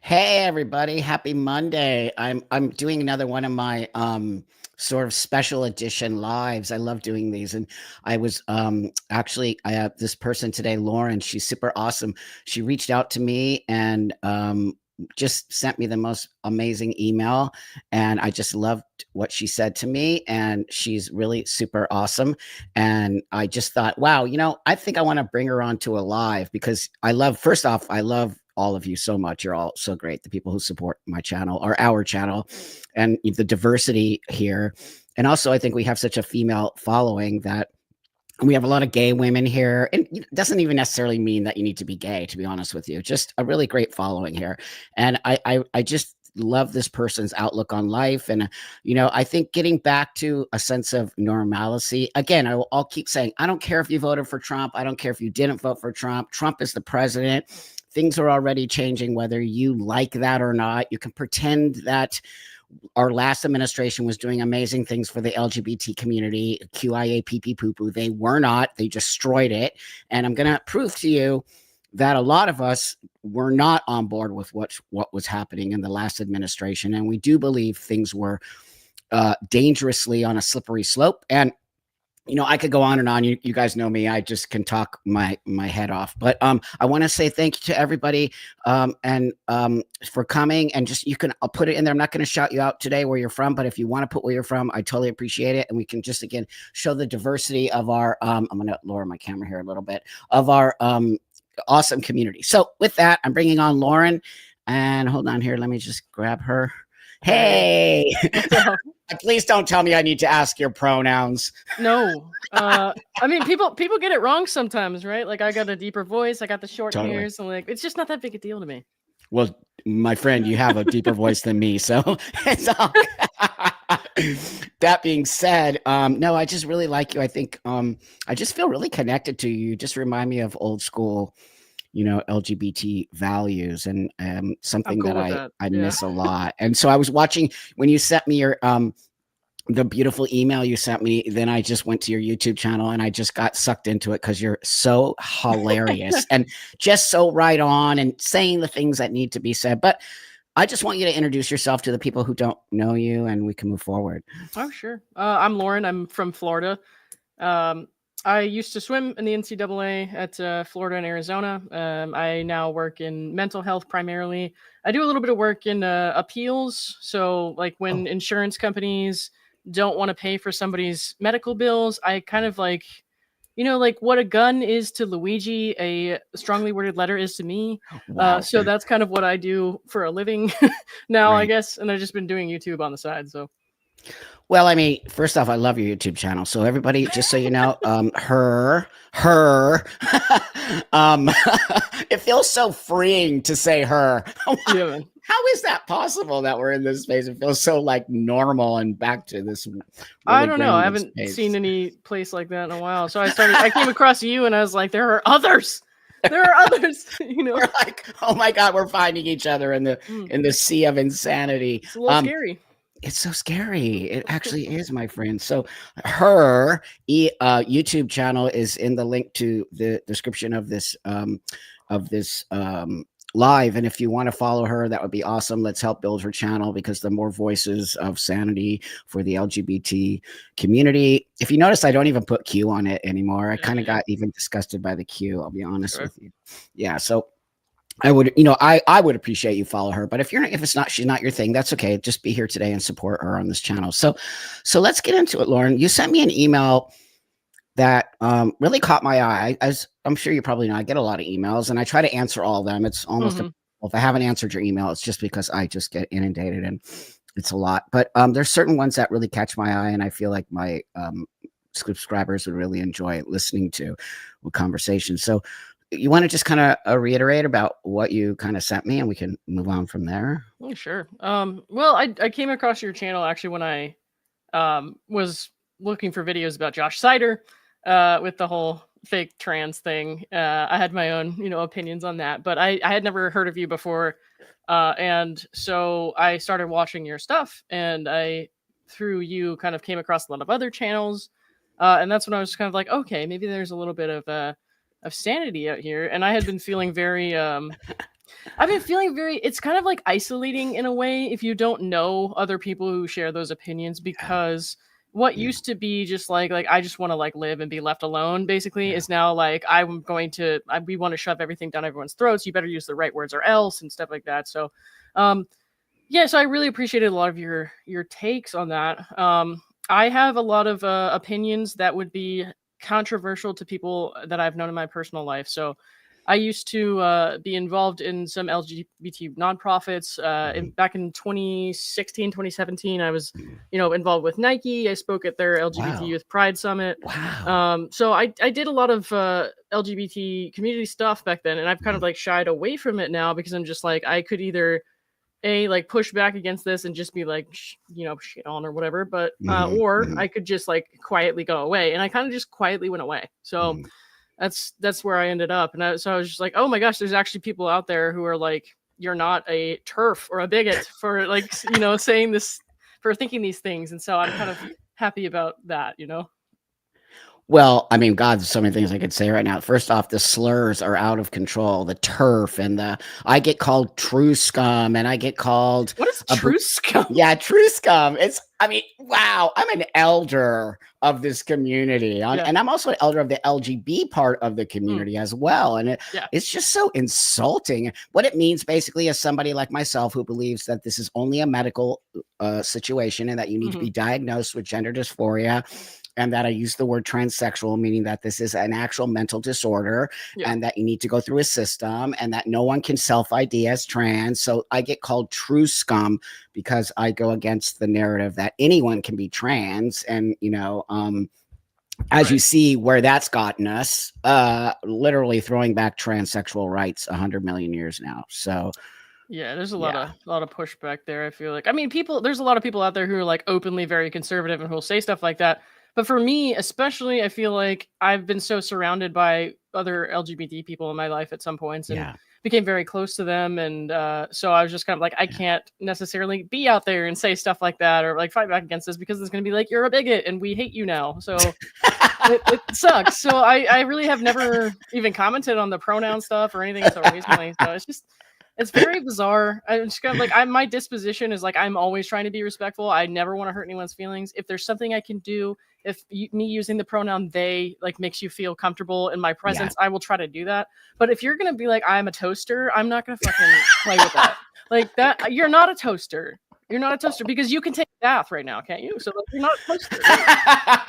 Hey everybody, happy Monday. I'm doing another one of my sort of special edition lives. I love doing these. And I was actually I have this person today, Lauren, she's super awesome. She reached out to me and just sent me the most amazing email, and I just loved what she said to me, and she's really super awesome. And I just thought, wow, I think I want to bring her onto a live because first off, I love all of you so much. You're all so great. The people who support my channel or our channel and the diversity here. And also, I think we have such a female following that we have a lot of gay women here. And it doesn't even necessarily mean that you need to be gay, to be honest with you. Just a really great following here. And I just love this person's outlook on life. And, I think getting back to a sense of normalcy, again, I'll keep saying, I don't care if you voted for Trump. I don't care if you didn't vote for Trump. Trump is the president. Things are already changing, whether you like that or not. You can pretend that our last administration was doing amazing things for the LGBT community, QIA, pee poo poo. They were not. They destroyed it. And I'm going to prove to you that a lot of us were not on board with what was happening in the last administration. And we do believe things were dangerously on a slippery slope. And I could go on and on. You guys know me. I just can talk my head off. But I want to say thank you to everybody and for coming. And I'll put it in there. I'm not going to shout you out today where you're from, but if you want to put where you're from, I totally appreciate it. And we can just again show the diversity of our. I'm going to lower my camera here a little bit of our awesome community. So with that, I'm bringing on Lauren. And hold on here. Let me just grab her. Hey. Please don't tell me I need to ask your pronouns. No. I mean, people get it wrong sometimes, right? Like I got a deeper voice, I got the short hairs, and like it's just not that big a deal to me. Well, my friend, you have a deeper voice than me, so it's all. That being said, no, I just really like you. I think I just feel really connected to you. You just remind me of old school, LGBT values, and something cool that I miss a lot. And so I was watching when you sent me your the beautiful email you sent me, then I just went to your YouTube channel and I just got sucked into it because you're so hilarious and just so right on and saying the things that need to be said. But I just want you to introduce yourself to the people who don't know you, and we can move forward. Oh, sure. I'm Lauren. I'm from Florida. I used to swim in the NCAA at Florida and Arizona. I now work in mental health primarily. I do a little bit of work in appeals. So like when insurance companies don't want to pay for somebody's medical bills, I kind of like, like what a gun is to Luigi, a strongly worded letter is to me. Wow. So that's kind of what I do for a living now, Right. I guess. And I've just been doing YouTube on the side. So. Well, I mean, first off, I love your YouTube channel. So everybody, just so you know, it feels so freeing to say her. Yeah, man. How is that possible that we're in this space? It feels so like normal and back to this. Really I don't know. I haven't seen any place like that in a while. So I came across you and I was like, there are others. There are others, We're like, oh my God, we're finding each other in the sea of insanity. It's a little scary. It's so scary. It actually is, my friend. So her YouTube channel is in the link to the description of this live. And if you want to follow her, that would be awesome. Let's help build her channel, because the more voices of sanity for the LGBT community. If you notice, I don't even put Q on it anymore. I kind of got even disgusted by the Q. I'll be honest with you. Yeah. So I would, I would appreciate you follow her, but if she's not your thing, that's okay. Just be here today and support her on this channel. So let's get into it, Lauren. You sent me an email that really caught my eye. As I'm sure you probably know, I get a lot of emails and I try to answer all of them. It's almost, if I haven't answered your email, it's just because I just get inundated and it's a lot. But there's certain ones that really catch my eye, and I feel like my subscribers would really enjoy listening to a conversation. So you want to just kind of reiterate about what you kind of sent me, and we can move on from there? Oh, sure. Well, I came across your channel actually when I was looking for videos about Josh Sider with the whole fake trans thing. I had my own, opinions on that, but I had never heard of you before. And so I started watching your stuff, and I, through you, kind of came across a lot of other channels. And that's when I was kind of like, okay, maybe there's a little bit of sanity out here. And I had been feeling very I've been feeling very it's kind of like isolating in a way if you don't know other people who share those opinions, Yeah, because what yeah, used to be just like I just want to like live and be left alone basically yeah. is now like I'm going to we want to shove everything down everyone's throats. You better use the right words or else and stuff like that. So um yeah, so I really appreciated a lot of your takes on that. I have a lot of opinions that would be controversial to people that I've known in my personal life. So, I used to be involved in some LGBT nonprofits. Mhm, Back in 2016, 2017, I was, mhm. involved with Nike. I spoke at their LGBT Wow, Youth Pride Summit. wow. So I did a lot of LGBT community stuff back then, and I've kind Mhm, of like shied away from it now because I'm just like I could either like push back against this and just be like shit on or whatever, but mhm, or mhm, I could just like quietly go away, and I kind of just quietly went away. So mhm. that's where I ended up, and so I was just like, oh my gosh, there's actually people out there who are like, you're not a turf or a bigot for like saying this, for thinking these things, and so I'm kind of happy about that. Well, I mean, God, there's so many things I could say right now. First off, the slurs are out of control. The turf and the I get called true scum and I get called What is a bo true scum? yeah, true scum. It's I mean, wow, I'm an elder of this community. Yeah. And I'm also an elder of the LGB part of the Mm, community as well. And yeah. it's just so insulting. What it means basically is somebody like myself who believes that this is only a medical situation and that you need to Hmm. be diagnosed with gender dysphoria and that I use the word transsexual, meaning that this is an actual mental disorder Yeah. and that you need to go through a system and that no one can self ID as trans. So I get called true scum because I go against the narrative that anyone can be trans. And, as you Right. see where that's gotten us, literally throwing back transsexual rights 100 million years now. So, Yeah, there's a lot yeah, of pushback there. I feel like, I mean, there's a lot of people out there who are like openly very conservative and who'll say stuff like that. But for me, especially, I feel like I've been so surrounded by other LGBT people in my life at some points and yeah, became very close to them. And so I was just kind of like, I yeah. can't necessarily be out there and say stuff like that or like fight back against this because it's going to be like, you're a bigot and we hate you now. So it sucks. So I really have never even commented on the pronoun stuff or anything until recently. So it's very bizarre. I'm just kind of like my disposition is like I'm always trying to be respectful. I never want to hurt anyone's feelings. If there's something I can do, if me using the pronoun they like makes you feel comfortable in my Yeah. presence, I will try to do that. But if you're gonna be like I'm a toaster, I'm not gonna fucking play with that. Like that, you're not a toaster. You're not a toaster because you can take a bath right now, can't you? So like, you're not a toaster.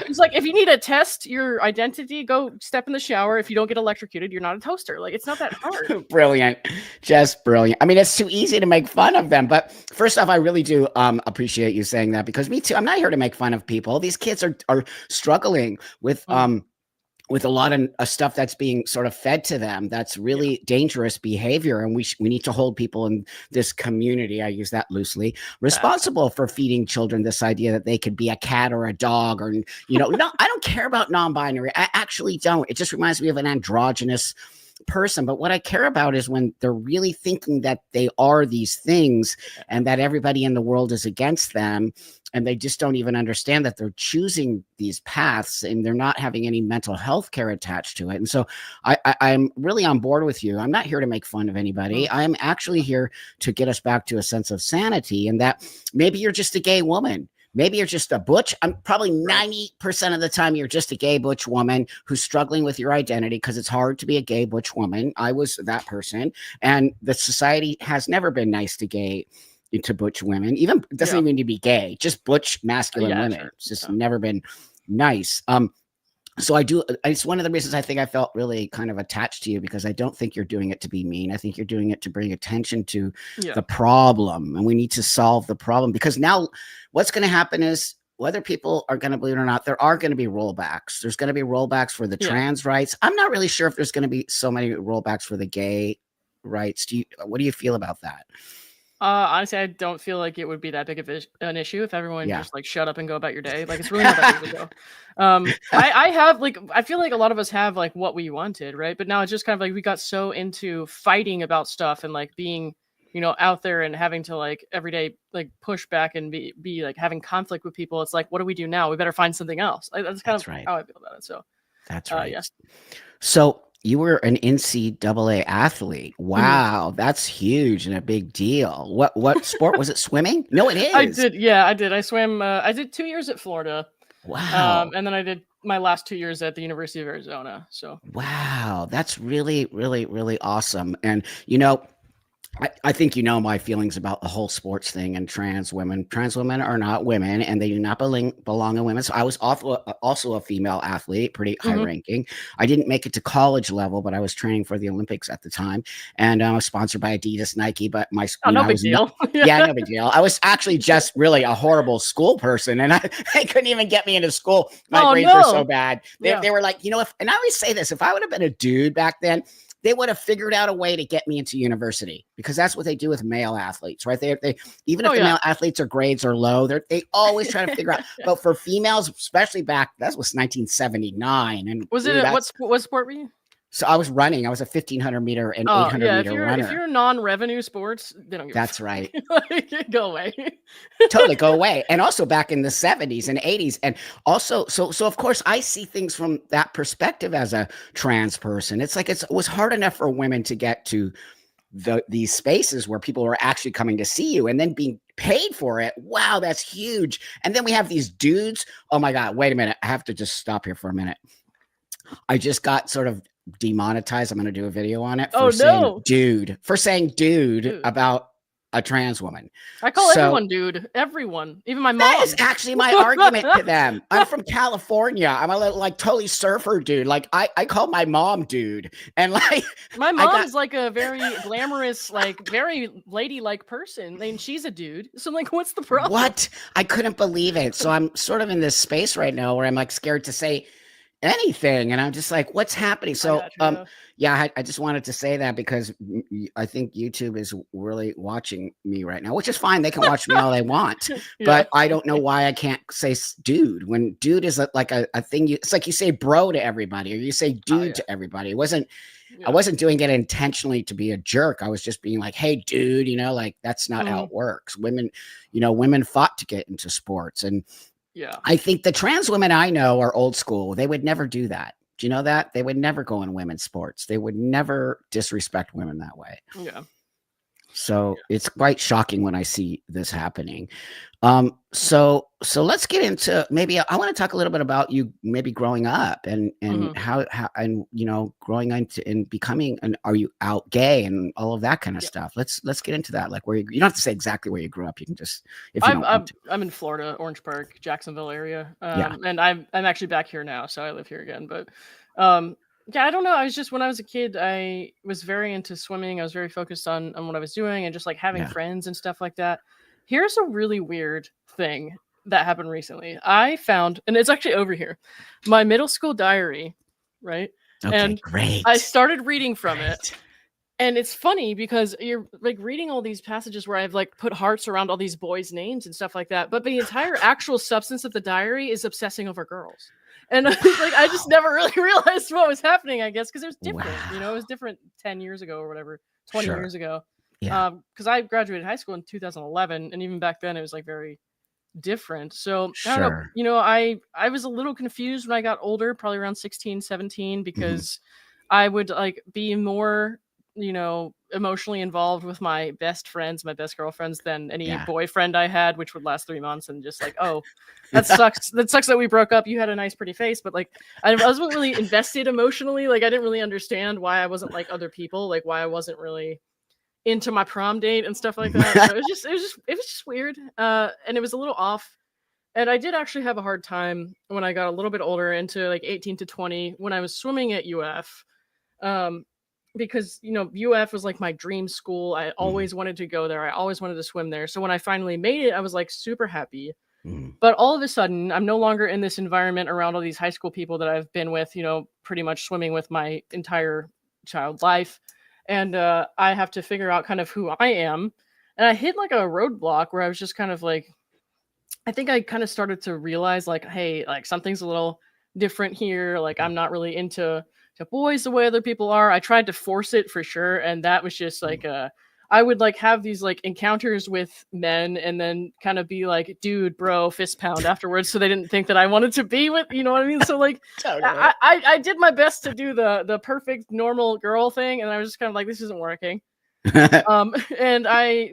It's like if you need to test your identity, go step in the shower. If you don't get electrocuted, you're not a toaster. Like it's not that hard. Brilliant. Just brilliant. I mean, it's too easy to make fun of them. But first off, I really do appreciate you saying that because me too. I'm not here to make fun of people. These kids are struggling Mhm. with a lot of stuff that's being sort of fed to them that's Yeah. really dangerous behavior, and we need to hold people in this community, I use that loosely, Yeah. responsible for feeding children this idea that they could be a cat or a dog, or no, I don't care about non-binary. I actually don't. It just reminds me of an androgynous person. But what I care about is when they're really thinking that they are these things and that everybody in the world is against them, and they just don't even understand that they're choosing these paths and they're not having any mental health care attached to it. And so I'm really on board with you. I'm not here to make fun of anybody. Mm. I'm actually here to get us back to a sense of sanity, and that maybe you're just a gay woman. Maybe you're just a butch. I'm probably Right. 90% of the time you're just a gay butch woman who's struggling with your identity because it's hard to be a gay butch woman. I was that person. And the society has never been nice to butch women. Even it doesn't Yeah. even need to be gay, just butch masculine Yeah. women. Sure. It's just Yeah. never been nice. So it's one of the reasons I think I felt really kind of attached to you because I don't think you're doing it to be mean. I think you're doing it to bring attention to Yeah. the problem, and we need to solve the problem because now what's going to happen is whether people are going to believe it or not, there are going to be rollbacks. There's going to be rollbacks for the Yeah. trans rights. I'm not really sure if there's going to be so many rollbacks for the gay rights. What do you feel about that? Honestly, I don't feel like it would be that big of an issue if everyone Yeah. just like shut up and go about your day. Like it's really not that big of a deal. I have like I feel like a lot of us have like what we wanted, right? But now it's just kind of like we got so into fighting about stuff and like being out there and having to like every day like push back and be like having conflict with people. It's like what do we do now? We better find something else. Like, that's kind of That's right. how I feel about it. So That's right. yeah. So You were an NCAA athlete. Mhm. Wow, that's huge and a big deal. What sport was it? Swimming? No, it I is. did, yeah, I did. I swam. I did 2 years at Florida, Wow. and then I did my last 2 years at the University of Arizona. So, Wow, that's really, really, really awesome. And I think you know my feelings about the whole sports thing and trans women. Trans women are not women, and they do not belong in women. So I was also a female athlete, pretty high mhm. ranking. I didn't make it to college level, but I was training for the Olympics at the time, and I was sponsored by Adidas, Nike. But Oh, no I big was not. deal. Yeah. Yeah, no big deal. I was actually just really a horrible school person, and they couldn't even get me into school. My Oh grades were so no. bad. Yeah. They were like, and I always say this: if I would have been a dude back then, they would have figured out a way to get me into university because that's what they do with male athletes, right? They even Oh if the yeah. male athletes are grades are low, they always try to figure out. But for females, especially back, that was 1979, and Was it ooh, that's what sport were you? so I was running. I was a 1500 meter and eight Oh hundred yeah. meter If runner. you're non-revenue sports, they don't give a That's fuck. right. Like, go away. Totally go away. And also back in the 70s and 80s. And also, so of course I see things from that perspective as a trans person. It's like it was hard enough for women to get to these spaces where people are actually coming to see you and then being paid for it. Wow, that's huge. And then we have these dudes. Oh my God, wait a minute. I have to just stop here for a minute. I just got sort of demonetized. I'm going to do a video on it Oh no. for saying dude Dude. about a trans woman. I call So everyone dude. Everyone. Even my that is mom. actually my argument to them. I'm from California. I'm a little like totally surfer dude. Like I call my mom dude. And like My I mom got is like a very glamorous, like very ladylike person. And she's a dude. So I'm like, what's the problem? what? I couldn't believe it. So I'm sort of in this space right now where I'm like scared to say anything, and I'm just like, what's happening? I So got you. yeah, I just wanted to say that because I think YouTube is really watching me right now, which is fine. They can watch me all they want, Yeah. but I don't know why I can't say dude when dude is like a thing. It's like you say bro to everybody or you say Oh dude yeah. to everybody. I Yeah. wasn't doing it intentionally to be a jerk. I was just being like, hey dude, like that's not how Mhm. it works. Women fought to get into sports, and Yeah. I think the trans women I know are old school. They would never do that. Do you know that? They would never go in women's sports. They would never disrespect women that way. Yeah. So it's quite shocking when I see this happening. So let's get into maybe I want to talk a little bit about you maybe growing up and Mhm. how and growing into and becoming and are you out gay and all of that kind of Yeah. stuff. Let's get into that. Like you don't have to say exactly where you grew up. You can just if you I'm don't want I'm to. I'm in Florida, Orange Park, Jacksonville area. Yeah. And I'm actually back here now, so I live here again. But um yeah, I don't know. I was just when I was a kid, I was very into swimming. I was very focused on what I was doing and just like having Yeah. friends and stuff like that. Here's a really weird thing that happened recently. I found, and it's actually over here, my middle school diary, right? Okay, And I great. started reading from it. Great. And it's funny because you're like reading all these passages where I've like put hearts around all these boys' names and stuff like that. But the entire actual substance of the diary is obsessing over girls. And like I just Wow. never really realized what was happening, I guess, because it was different. It was Wow. different 10 years ago or whatever, 20 Sure. years ago. Yeah. Because I graduated high school in 2011, and even back then it was like very different. So I don't know. Sure. I was a little confused when I got older, probably around 16, 17, Mhm. because I would like be more, emotionally involved with my best friends, my best girlfriends than any Yeah. boyfriend I had, which would last 3 months and just like, oh, that sucks. That sucks that we broke up. You had a nice, pretty face, but like, I wasn't really invested emotionally. Like, I didn't really understand why I wasn't like other people, like why I wasn't really into my prom date and stuff like that. So it was just weird. And it was a little off. And I did actually have a hard time when I got a little bit older into like 18 to 20 when I was swimming at UF. Um, because UF was like my dream school. I Mhm. always wanted to go there. I always wanted to swim there. So when I finally made it, I was like super happy. Mhm. But all of a sudden, I'm no longer in this environment around all these high school people that I've been with, pretty much swimming with my entire child life. And I have to figure out kind of who I am. And I hit like a roadblock where I was just kind of like, I think I kind of started to realize like, hey, like something's a little different here. Like I'm not really into to boys the way other people are. I tried to force it for sure, and that was just Mhm. like I would like have these like encounters with men and then kind of be like, dude, bro, fist pound afterwards, so they didn't think that I wanted to be with, you know what I mean? So like Totally. I did my best to do the perfect normal girl thing, and I was just kind of like, this isn't working. And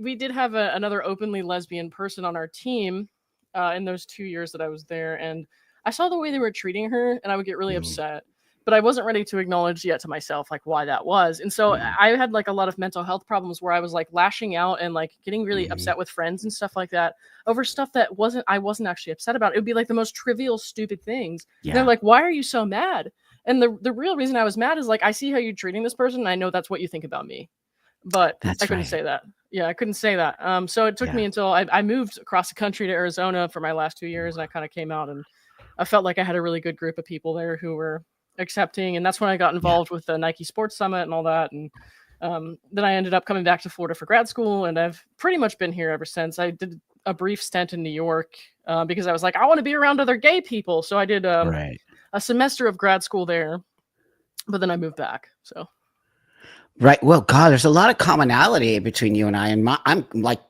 we did have another openly lesbian person on our team in those 2 years that I was there, and I saw the way they were treating her, and I would get really Mm, upset. But I wasn't ready to acknowledge yet to myself like why that was. And so mm, I had like a lot of mental health problems where I was like lashing out and like getting really mhm. upset with friends and stuff like that over stuff that I wasn't actually upset about. It would be like the most trivial, stupid things. And they're Yeah, like, "Why are you so mad?" And the real reason I was mad is like I see how you're treating this person, and I know that's what you think about me, but I that's couldn't right. say that. Yeah, I couldn't say that. So it took Yeah, me until I moved across the country to Arizona for my last 2 years, and I kind of came out, and I felt like I had a really good group of people there who were accepting, and that's when I got yeah. involved with the Nike Sports Summit and all that. And then I ended up coming back to Florida for grad school, and I've pretty much been here ever since. I did a brief stint in New York because I was like, I want to be around other gay people, so I did Right. a semester of grad school there, but then I moved back. So Right. Well, God, there's a lot of commonality between you and I. And I'm like,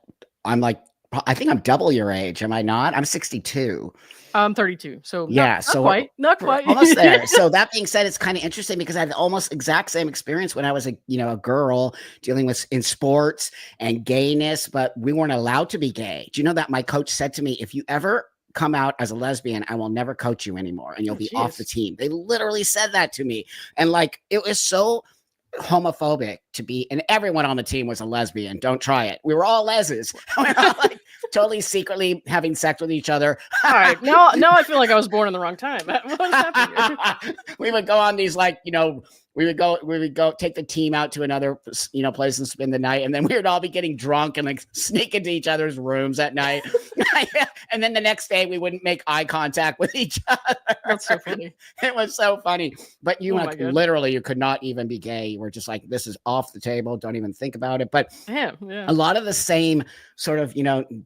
I think I'm double your age. Am I not? I'm 62. I'm 32, so Yeah. not So quite, not we're quite. almost there. So that being said, it's kind of interesting because I had almost exact same experience when I was a girl dealing with in sports and gayness, but we weren't allowed to be gay. Do you know that my coach said to me, if you ever come out as a lesbian, I will never coach you anymore and you'll Oh, be off the jeez. team. They literally said that to me. And like it was so homophobic to be, and everyone on the team was a lesbian. Don't try it. We were all leses. We're all like totally secretly having sex with each other. All right, now I feel like I was born in the wrong time. What is happening here? We would go on these we would go take the team out to another place and spend the night, and then we would all be getting drunk and like sneak into each other's rooms at night. And then the next day we wouldn't make eye contact with each That's so other. funny. It was so funny. But you Oh like my god. literally you could not even be gay. You were just like, this is off the table. Don't even think about it. But Damn. Yeah. a lot of the same sort of,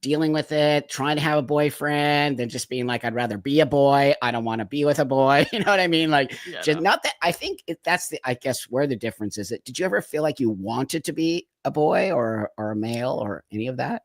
dealing with it, trying to have a boyfriend, then just being like, I'd rather be a boy. I don't want to be with a boy. You know what I mean? Like, Yeah. just No. not that I think that's I guess where the difference is. Did you ever feel like you wanted to be a boy or a male or any of that?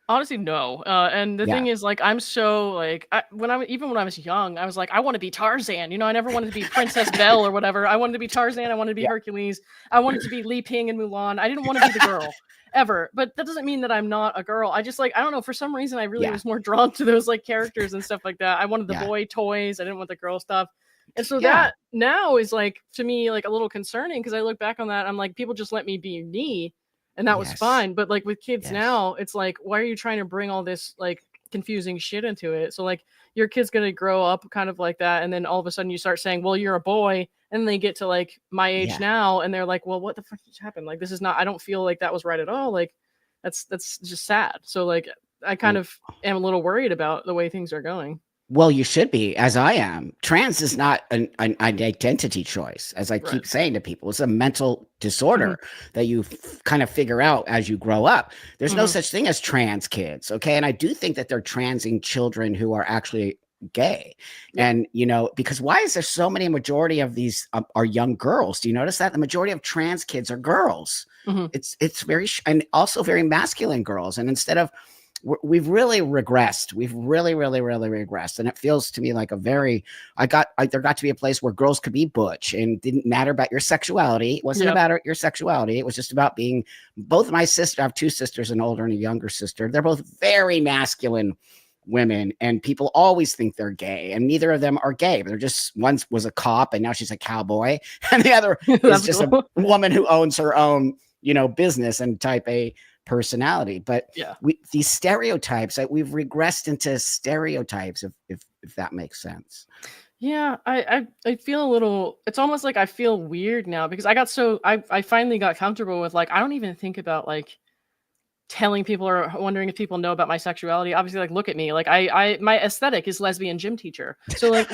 Honestly, no. And the Yeah. thing is, like, I'm so like, even when I was young, I was like, I want to be Tarzan. You know, I never wanted to be Princess Belle or whatever. I wanted to be Tarzan. I wanted to be Yeah. Hercules. I wanted to be Li Ping in Mulan. I didn't want to be the girl ever. But that doesn't mean that I'm not a girl. I just like, I don't know. For some reason, I really Yeah. was more drawn to those like characters and stuff like that. I wanted the Yeah. boy toys. I didn't want the girl stuff. And so Yeah. that now is like to me like a little concerning because I look back on that. I'm like, people just let me be me, and that was Yes. fine. But like with kids Yes. now, it's like, why are you trying to bring all this like confusing shit into it? So like your kid's gonna grow up kind of like that, and then all of a sudden you start saying, well, you're a boy, and they get to like my age Yeah. now, and they're like, well, what the fuck just happened? Like this is not. I don't feel like that was right at all. Like that's just sad. So like I kind of am a little worried about the way things are going. Well, you should be, as I am. Trans is not an identity choice, as I Right. keep saying to people. It's a mental Hmm. disorder that you kind of figure out as you grow up. There's no Hmm. such thing as trans kids, okay? And I do think that they're transing children who are actually gay. Yeah. And, because why is there so many majority of these are young girls? Do you notice that? The majority of trans kids are girls. Hmm. It's very, and also very masculine girls. And instead of we've really regressed. We've really, really, really regressed, and it feels to me like a very. There got to be a place where girls could be butch and didn't matter about your sexuality. It wasn't Yeah. about your sexuality. It was just about being. Both my sister, I have two sisters, an older and a younger sister. They're both very masculine women, and people always think they're gay, and neither of them are gay. But they're just one was a cop, and now she's a cowboy, and the other is That's just a cool. woman who owns her own, business and type A personality. But Yeah. these stereotypes, we've regressed into stereotypes, if that makes sense. Yeah, I feel a little. It's almost like I feel weird now because I finally got comfortable with like I don't even think about like telling people or wondering if people know about my sexuality. Obviously, like look at me, like I my aesthetic is lesbian gym teacher. So like,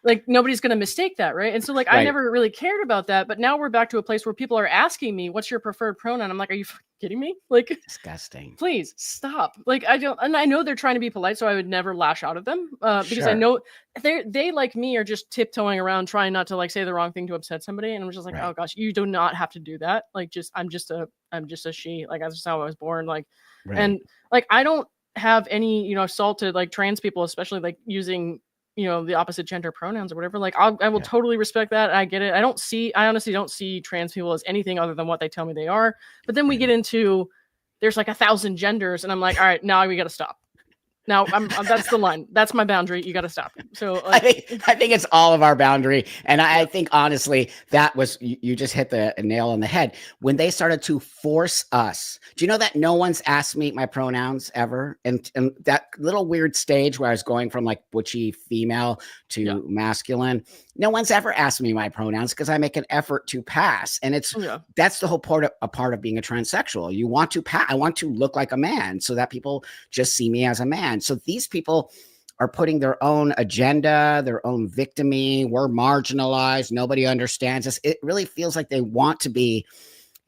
like nobody's going to mistake that, right? And so like I Right. never really cared about that, but now we're back to a place where people are asking me, what's your preferred pronoun? I'm like, are you kidding me? Like, Disgusting. please stop. Like, I don't, and I know they're trying to be polite, so I would never lash out at them, because I Sure. know they like me are just tiptoeing around trying not to like say the wrong thing to upset somebody, and I'm just like, oh Right. gosh, you do not have to do that. Like, just I'm just a she. Like that's just how I was born. Like, Right. and like I don't have any assault to like trans people, especially like using the opposite gender pronouns or whatever. Like I will Yeah. totally respect that. I get it. I honestly don't see trans people as anything other than what they tell me they are. But then we get Right. into there's like 1,000 genders, and I'm like, all right, now we got to stop. Now that's the line. That's my boundary. You got to stop. So I like, think I think it's all of our boundary, and I yeah, think honestly that was you just hit the nail on the head when they started to force us. Do you know that no one's asked me my pronouns ever? And that little weird stage where I was going from like butchy female yeah, to masculine, no one's ever asked me my pronouns because I make an effort to pass, and yeah, that's the whole part of being a transsexual. You want to pass. I want to look like a man so that people just see me as a man. So these people are putting their own agenda, their own victimy. We're marginalized. Nobody understands us. It really feels like they want to be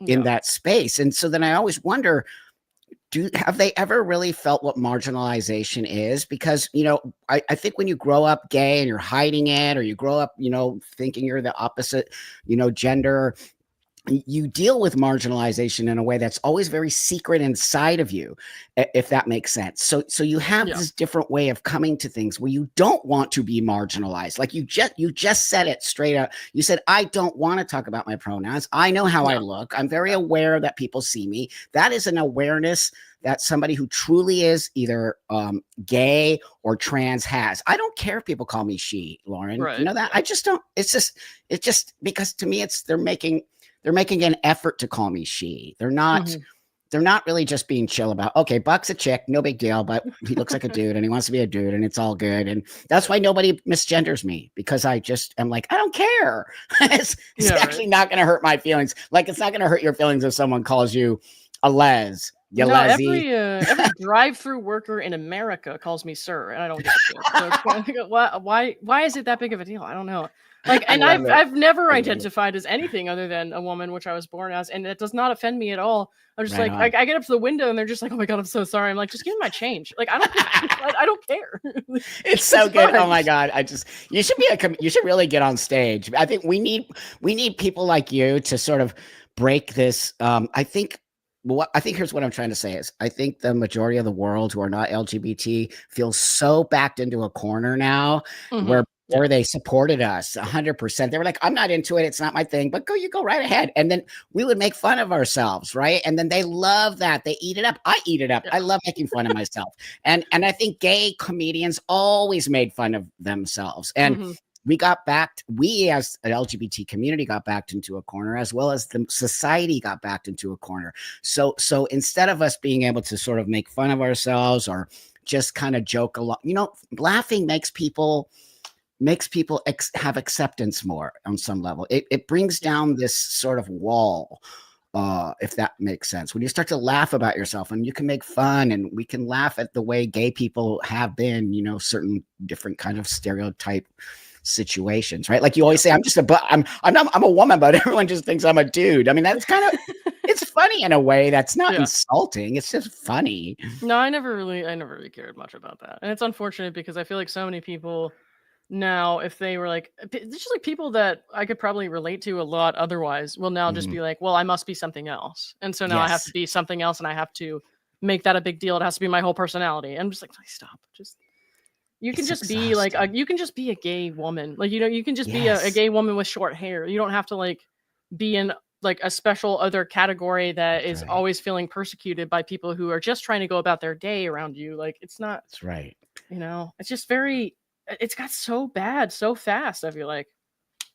in yeah, that space. And so then I always wonder, have they ever really felt what marginalization is? Because, I think when you grow up gay and you're hiding it, or you grow up, thinking you're the opposite, gender, you deal with marginalization in a way that's always very secret inside of you, if that makes sense. So you have yeah, this different way of coming to things where you don't want to be marginalized. Like you just said it straight up. You said, I don't want to talk about my pronouns. I know how I yeah, look. I'm very yeah, aware that people see me. That is an awareness that somebody who truly is either gay or trans has. I don't care if people call me she, Lauren. You right, know that? yeah, I just don't. It's just because to me they're making an effort to call me she. They're not hmm, they're not really just being chill about, okay, Buck's a chick, no big deal, but he looks like a dude and he wants to be a dude and it's all good. And that's yeah, why nobody misgenders me, because I just am like, I don't care. It's yeah, right. actually not going to hurt my feelings. Like it's not going to hurt your feelings if someone calls you a les, you No, lesy. every drive-through worker in America calls me sir, and I don't give a shit. So it's kind of like, why is it that big of a deal? I don't know. Like, I and love it. I've never I love it. identified as anything other than a woman, which I was born as, and it does not offend me at all. I'm just Right like, I, on. I get up to the window and they're just like, oh my god, I'm so sorry. I'm like, just give me my change. Like, I don't give, I don't care. It's It's so good. Oh fine. my god! You should you should really get on stage. I think we need people like you to sort of break this. I think here's what I'm trying to say is I think the majority of the world who are not LGBT feel so backed into a corner now, Hmm. where Yeah, before they supported us 100%. They were like, I'm not into it. It's not my thing, but you go right ahead. And then we would make fun of ourselves, right? And then they love that. They eat it up. I eat it up. yeah, I love making fun of myself. And I think gay comedians always made fun of themselves. And hmm, we as an LGBT community got backed into a corner, as well as the society got backed into a corner. So instead of us being able to sort of make fun of ourselves or just kind of joke along, laughing makes people have acceptance more on some level. It brings yeah, down this sort of wall, if that makes sense. When you start to laugh about yourself and you can make fun, and we can laugh at the way gay people have been, certain different kind of stereotype situations, right? Like you yeah, always say, I'm a woman, but everyone just thinks I'm a dude. I mean, that's kind of it's funny in a way that's not yeah. insulting. It's just funny. No, I never really cared much about that, and it's unfortunate because I feel like so many people now, if they were like, it's just like people that I could probably relate to a lot otherwise, will now just Mhm. be like, well, I must be something else, and so now I have to Yes, be something else, and I have to make that a big deal. It has to be my whole personality. I'm just like, "Please stop. Just you can it's just be like exhausting. you can just be a gay woman. Like you can just be a Yes, gay woman with short hair. You don't have to like be in like a special other category that that's is right. always feeling persecuted by people who are just trying to go about their day around you. Like it's not, That's right. it's just very it's got so bad so fast, I feel like.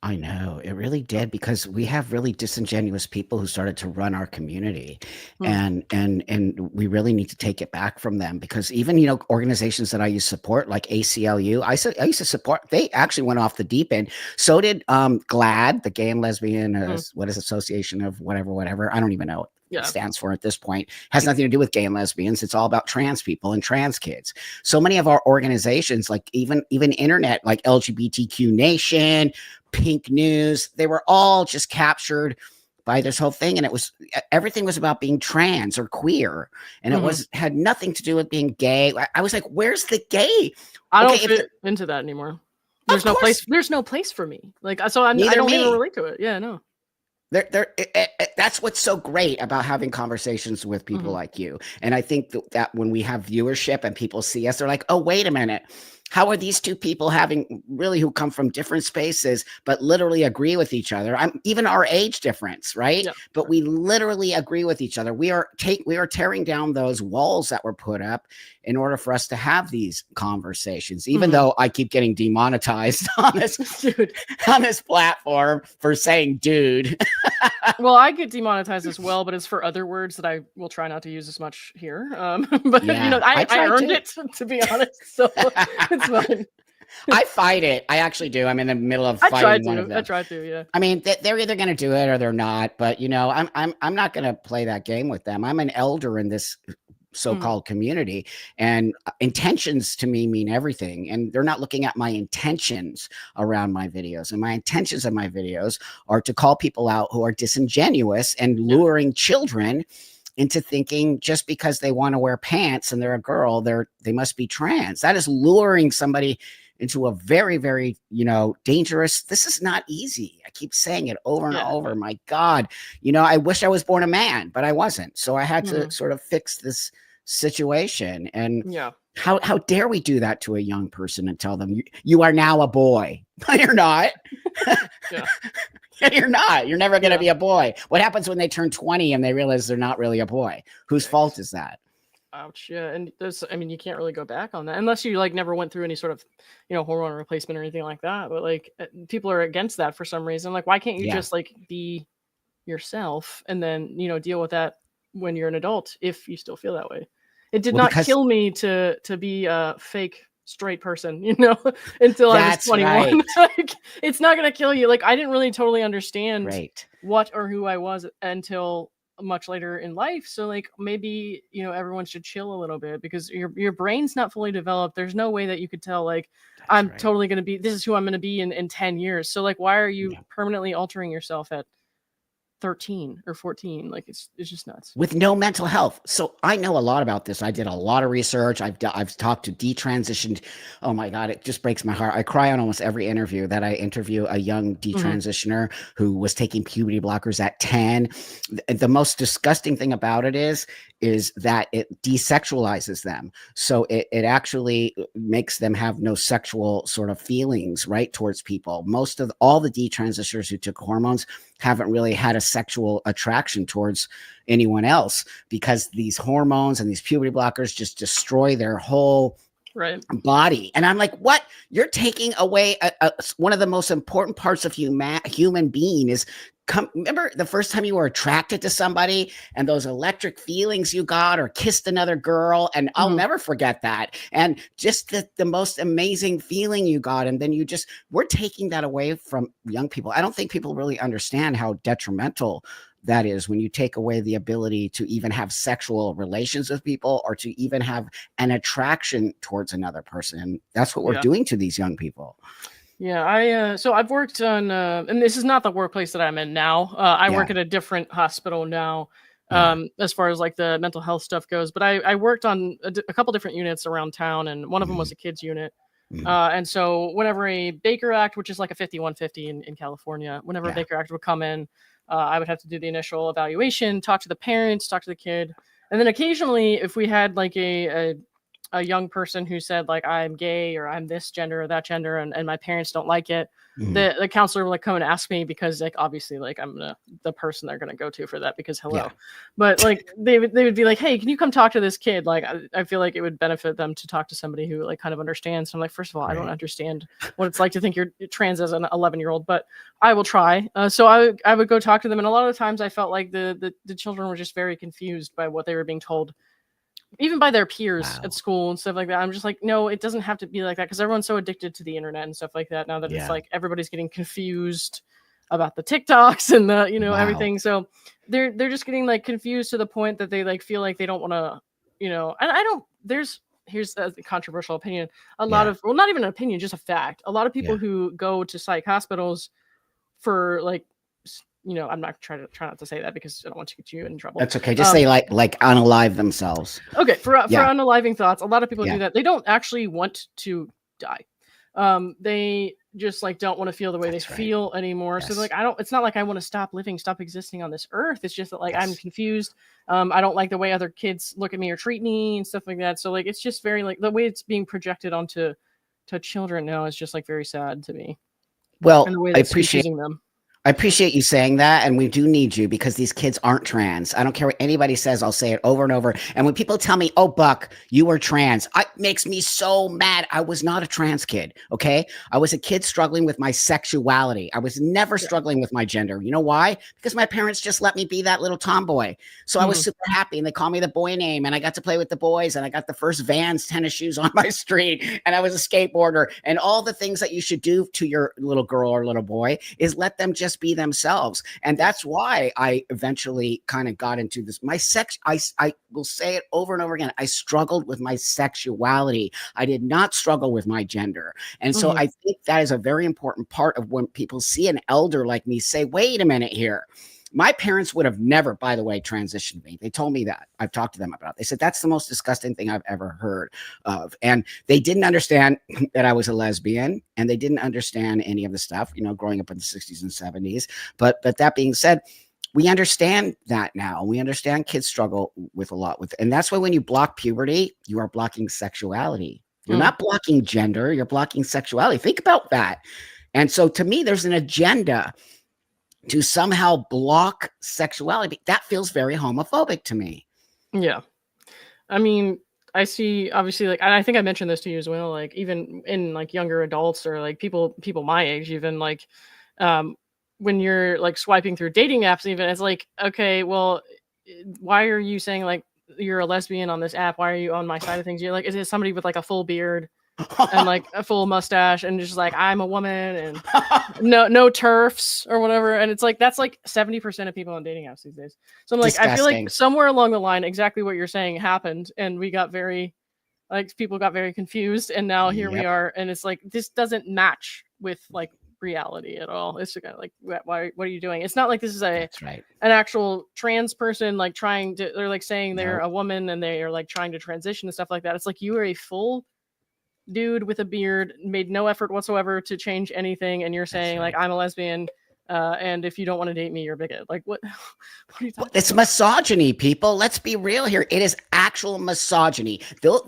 I know, it really did, because we have really disingenuous people who started to run our community, Hmm. and we really need to take it back from them, because even, organizations that I used to support, like ACLU, I used to support, they actually went off the deep end. So did GLAAD, the Gay and Lesbian, Hmm. what is Association of whatever, whatever. I don't even know Yeah. stands for at this point, has nothing to do with gay and lesbians. It's all about trans people and trans kids. So many of our organizations, like even internet, like LGBTQ Nation, Pink News, they were all just captured by this whole thing, and it was everything was about being trans or queer, and it was had nothing to do with being gay. I was like, where's the gay? I don't Okay, fit into that anymore. Of course. There's no place for me. Like, so I Neither don't even me. relate to it. Yeah, no. That's what's so great about having conversations with people like you. And I think that when we have viewership and people see us, they're like, oh, wait a minute. How are these two people having really who come from different spaces, but literally agree with each other? I'm even our age difference, right? Yeah. But we literally agree with each other. We are tearing down those walls that were put up in order for us to have these conversations, even though I keep getting demonetized on this Dude. on this platform for saying dude. Well, I get demonetized as well, but it's for other words that I will try not to use as much here. But Yeah, you know, I I try earned to. it, to be honest. So it's fine. I fight it. I actually do. I'm in the middle of I fighting one of them. try to, yeah. I mean, they're either going to do it or they're not. But you know, I'm not going to play that game with them. I'm an elder in this so-called community, and intentions to me mean everything. And they're not looking at my intentions around my videos. And my intentions of my videos are to call people out who are disingenuous and luring children into thinking just because they want to wear pants and they're a girl, they must be trans. That is luring somebody into a very, very, dangerous. This is not easy. I keep saying it over and over. My God, I wish I was born a man, but I wasn't. So I had to sort of fix this situation. And how dare we do that to a young person and tell them you are now a boy? You're not. You're not. You're never going to be a boy. What happens when they turn 20 and they realize they're not really a boy? Whose fault is that? Ouch. Yeah. And you can't really go back on that unless you like never went through any sort of, hormone replacement or anything like that. But like people are against that for some reason. Like, why can't you just like be yourself and then, deal with that when you're an adult, if you still feel that way? It did not kill me to be a fake straight person, until I was 21. Right. Like, it's not going to kill you. Like, I didn't really totally understand what or who I was until much later in life. So like maybe everyone should chill a little bit because your brain's not fully developed. There's no way that you could tell like I'm totally going to be, this is who I'm going to be in 10 years. So like why are you permanently altering yourself at 13 or 14? Like it's just nuts. With no mental health. So I know a lot about this. I did a lot of research. I've talked to detransitioned. Oh my God, it just breaks my heart. I cry on almost every interview that I interview a young detransitioner who was taking puberty blockers at 10. The most disgusting thing about it is that it desexualizes them. So it actually makes them have no sexual sort of feelings, right, towards people. Most of all the detransitioners who took hormones haven't really had a sexual attraction towards anyone else because these hormones and these puberty blockers just destroy their whole body. And I'm like, what? You're taking away one of the most important parts of human being is remember the first time you were attracted to somebody and those electric feelings you got or kissed another girl, and I'll never forget that. And just the most amazing feeling you got. And then we're taking that away from young people. I don't think people really understand how detrimental that is when you take away the ability to even have sexual relations with people or to even have an attraction towards another person. And that's what we're doing to these young people. Yeah, so I've worked on, and this is not the workplace that I'm in now. I work at a different hospital now, as far as like the mental health stuff goes. But I worked on a couple different units around town, and one of them was a kids unit. And so whenever a Baker Act, which is like a 5150 in California, whenever a Baker Act would come in, I would have to do the initial evaluation, talk to the parents, talk to the kid. And then occasionally if we had like a young person who said like I'm gay or I'm this gender or that gender and my parents don't like it, the counselor would like come and ask me because like obviously like I'm the person they're gonna go to for that because but like they would be like, hey, can you come talk to this kid? Like I feel like it would benefit them to talk to somebody who like kind of understands. So I'm like, first of all, I don't understand what it's like to think you're trans as an 11-year-old, but I will try. So I would go talk to them, and a lot of times I felt like the children were just very confused by what they were being told, even by their peers at school and stuff like that. I'm just like, no, it doesn't have to be like that because everyone's so addicted to the internet and stuff like that now that it's like everybody's getting confused about the TikToks and the, Wow. everything. So they're just getting like confused to the point that they like feel like they don't want to, and I don't, here's a controversial opinion. A lot Yeah. of, well, not even an opinion, just a fact. A lot of people Yeah. who go to psych hospitals for like, I'm not try not to say that because I don't want to get you in trouble. That's okay. Just say like unalive themselves. Okay, for Yeah. unaliving thoughts, a lot of people do Yeah. that. They don't actually want to die. They just like don't want to feel the way they That's right. feel anymore. So Yes. like I don't. It's not like I want to stop living, stop existing on this earth. It's just that like I'm Yes. confused. I don't like the way other kids look at me or treat me and stuff like that. So like it's just very like the way it's being projected onto to children now is just like very sad to me, and Well, the way that's confusing them. I appreciate you saying that, and we do need you because these kids aren't trans. I don't care what anybody says, I'll say it over and over. And when people tell me, "Oh, Buck, you were trans," it makes me so mad. I was not a trans kid, okay? I was a kid struggling with my sexuality. I was never Yeah. struggling with my gender. You know why? Because my parents just let me be that little tomboy. So I was Mhm. super happy, and they called me the boy name, and I got to play with the boys, and I got the first Vans tennis shoes on my street, and I was a skateboarder, and all the things that you should do to your little girl or little boy is let them just be themselves. And Yes. that's why I eventually kind of got into this. My sex, I will say it over and over again. I struggled with my sexuality. I did not struggle with my gender. And so Mhm. I think that is a very important part of when people see an elder like me say, wait a minute here. My parents would have never, by the way, transitioned me. They told me that. I've talked to them about it. They said that's the most disgusting thing I've ever heard of. And they didn't understand that I was a lesbian, and they didn't understand any of the stuff, growing up in the 60s and 70s. But that being said, we understand that now. We understand kids struggle with a lot with, and that's why when you block puberty, you are blocking sexuality. You're Mm. not blocking gender, you're blocking sexuality. Think about that. And so to me, there's an agenda to somehow block sexuality. That feels very homophobic to me. Yeah. I mean, I see obviously like and I think I mentioned this to you as well, like even in like younger adults or like people my age even like um when you're like swiping through dating apps even it's like okay, well why are you saying like you're a lesbian on this app? Why are you on my side of things? You're like is it somebody with like a full beard and like a full mustache and just like I'm a woman and no turfs or whatever, and it's like that's like 70% of people on dating apps these days. So I'm like, I feel like Disgusting. somewhere along the line, exactly what you're saying happened, and we got very like people got very confused, and now here we Yep, are, and it's like this doesn't match with like reality at all. It's kind of like why what are you doing? It's not like this is a that's right. an actual trans person like trying to they're like saying they're Nope. a woman and they are like trying to transition and stuff like that. It's like you are a full dude with a beard, made no effort whatsoever to change anything, and you're That's saying like right. I'm a lesbian, and if you don't want to date me, you're a bigot. Like what? What are you Well, talking it's about? misogyny, people. Let's be real here. It is actual misogyny.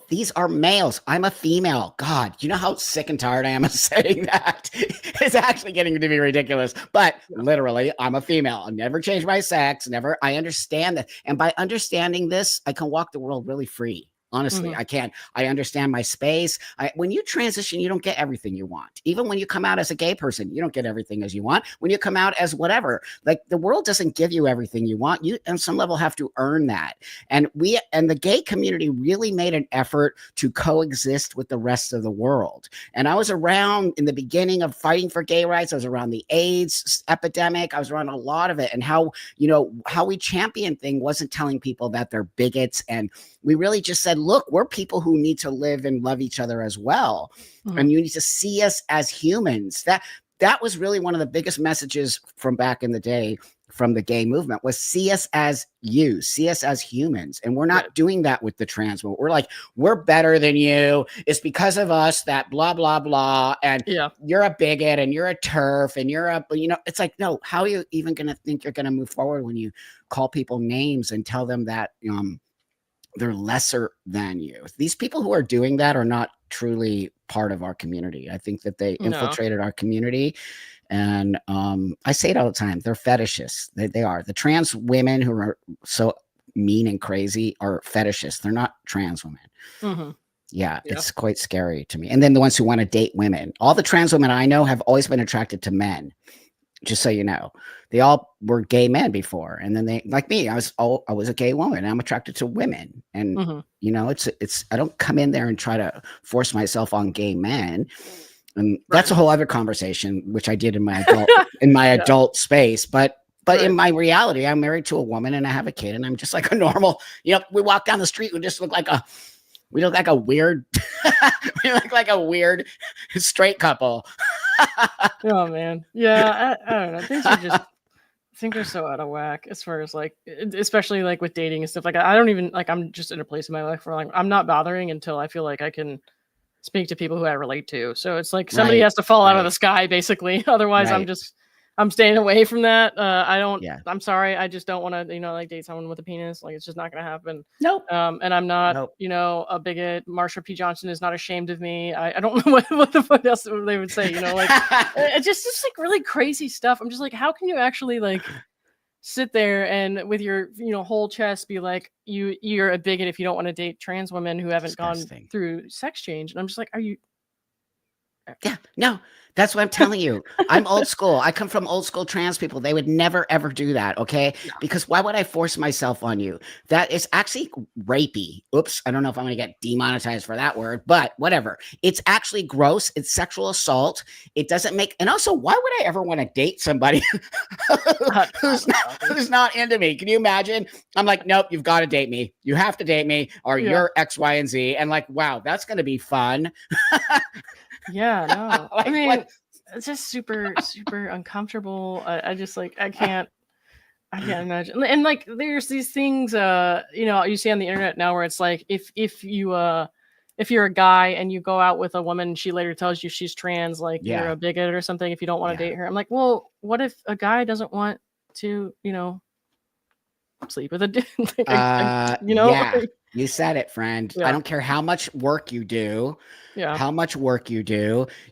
These are males. I'm a female. God, you know how sick and tired I am of saying that? It's actually getting to be ridiculous. But Yeah. literally, I'm a female. I'll never change my sex. Never. I understand that. And by understanding this, I can walk the world really free. Honestly, Hmm. I can. I understand my space. When you transition, you don't get everything you want. Even when you come out as a gay person, you don't get everything as you want. When you come out as whatever, like the world doesn't give you everything you want. You, on some level, have to earn that. And the gay community really made an effort to coexist with the rest of the world. And I was around in the beginning of fighting for gay rights. I was around the AIDS epidemic. I was around a lot of it, and how we champion thing wasn't telling people that they're bigots, and we really just said, look, we're people who need to live and love each other as well. Hmm. And you need to see us as humans. That was really one of the biggest messages from back in the day from the gay movement was see us as you, see us as humans. And we're Right. not doing that with the trans movement. We're like, we're better than you. It's because of us that blah, blah, blah. And Yeah. you're a bigot and you're a turf and it's like, no, how are you even going to think you're going to move forward when you call people names and tell them that, they're lesser than you. These people who are doing that are not truly part of our community. I think that they No. infiltrated our community. And I say it all the time. They're fetishists. They are. The trans women who are so mean and crazy are fetishists. They're not trans women. Hmm. Yeah, Yeah. it's quite scary to me. And then the ones who want to date women. All the trans women I know have always been attracted to men, just so you know. They all were gay men before, and then they, like me, I was a gay woman. I'm attracted to women, and Hmm. it's I don't come in there and try to force myself on gay men. And that's a Right. whole other conversation, which I did in my Yeah. adult space. But in Right. my reality, I'm married to a woman and I have a kid, and I'm just like a normal. We walk down the street, we look like a weird, we look like a weird straight couple. Oh man. Yeah. I don't know. Things are just things are so out of whack as far as like, especially like with dating and stuff. Like I don't even like. I'm just in a place in my life where like I'm not bothering until I feel like I can speak to people who I relate to. So it's like somebody Right, has to fall out of right, the sky, basically. Otherwise, right. I'm staying away from that. I don't. Yeah. I'm sorry. I just don't want to, like date someone with a penis. Like it's just not going to happen. Nope. And I'm not, Nope. a bigot. Marsha P. Johnson is not ashamed of me. I don't know what the fuck else they would say. Like it's just like really crazy stuff. I'm just like, how can you actually like sit there and with your whole chest be like you're a bigot if you don't want to date trans women who haven't gone Disgusting. through sex change? And I'm just like, are you Yeah, no, that's what I'm telling you. I'm old school. I come from old school trans people. They would never ever do that, okay? no. Because why would I force myself on you? That is actually rapey. Oops, I don't know if I'm going to get demonetized for that word, but whatever. It's actually gross. It's sexual assault. It doesn't make, and also, why would I ever want to date somebody who's not, Exactly. who's not into me? Can you imagine? I'm like, nope, you've got to date me. You have to date me, or Yeah. you're X, Y, and Z. And like, wow, that's going to be fun. Yeah, no, I Like, mean, what? it's just super super uncomfortable. I just like I can't imagine. And like there's these things you see on the internet now where it's like if you're a guy and you go out with a woman and she later tells you she's trans, like you're Yeah, a bigot or something if you don't want to yeah. date her. I'm like, well, what if a guy doesn't want to, sleep with a dude? Like Yeah, you said it, friend. I yeah, don't care how much work you do, yeah,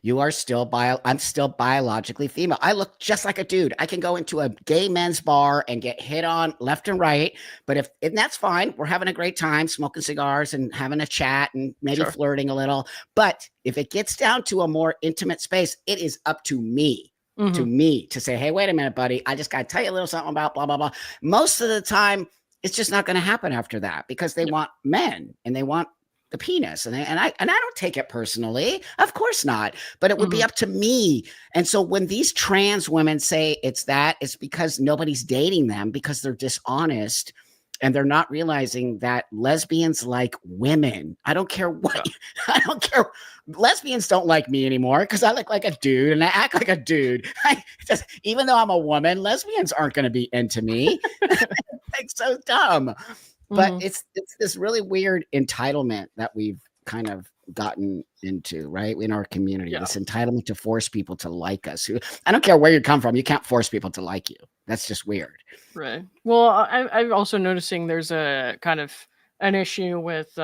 you are still I'm still biologically female. I look just like a dude. I can go into a gay men's bar and get hit on left and right, but and that's fine. We're having a great time smoking cigars and having a chat and maybe sure, flirting a little. But if it gets down to a more intimate space, it is up to me. hmm, To say, hey, wait a minute, buddy. I just got to tell you a little something about blah, blah, blah. Most of the time, it's just not going to happen after that because they yeah, want men and they want the penis, and I don't take it personally, of course not, but it would hmm, be up to me. And so when these trans women say it's because nobody's dating them because they're dishonest and they're not realizing that lesbians like women. I don't care what yeah, I don't care. Lesbians don't like me anymore because I look like a dude and I act like a dude. Even though I'm a woman, lesbians aren't going to be into me. It's so dumb. But hmm, it's this really weird entitlement that we've kind of gotten into, right? In our community, yeah. this entitlement to force people to like us. I don't care where you come from, you can't force people to like you. That's just weird. Right. Well, I'm also noticing there's a kind of an issue with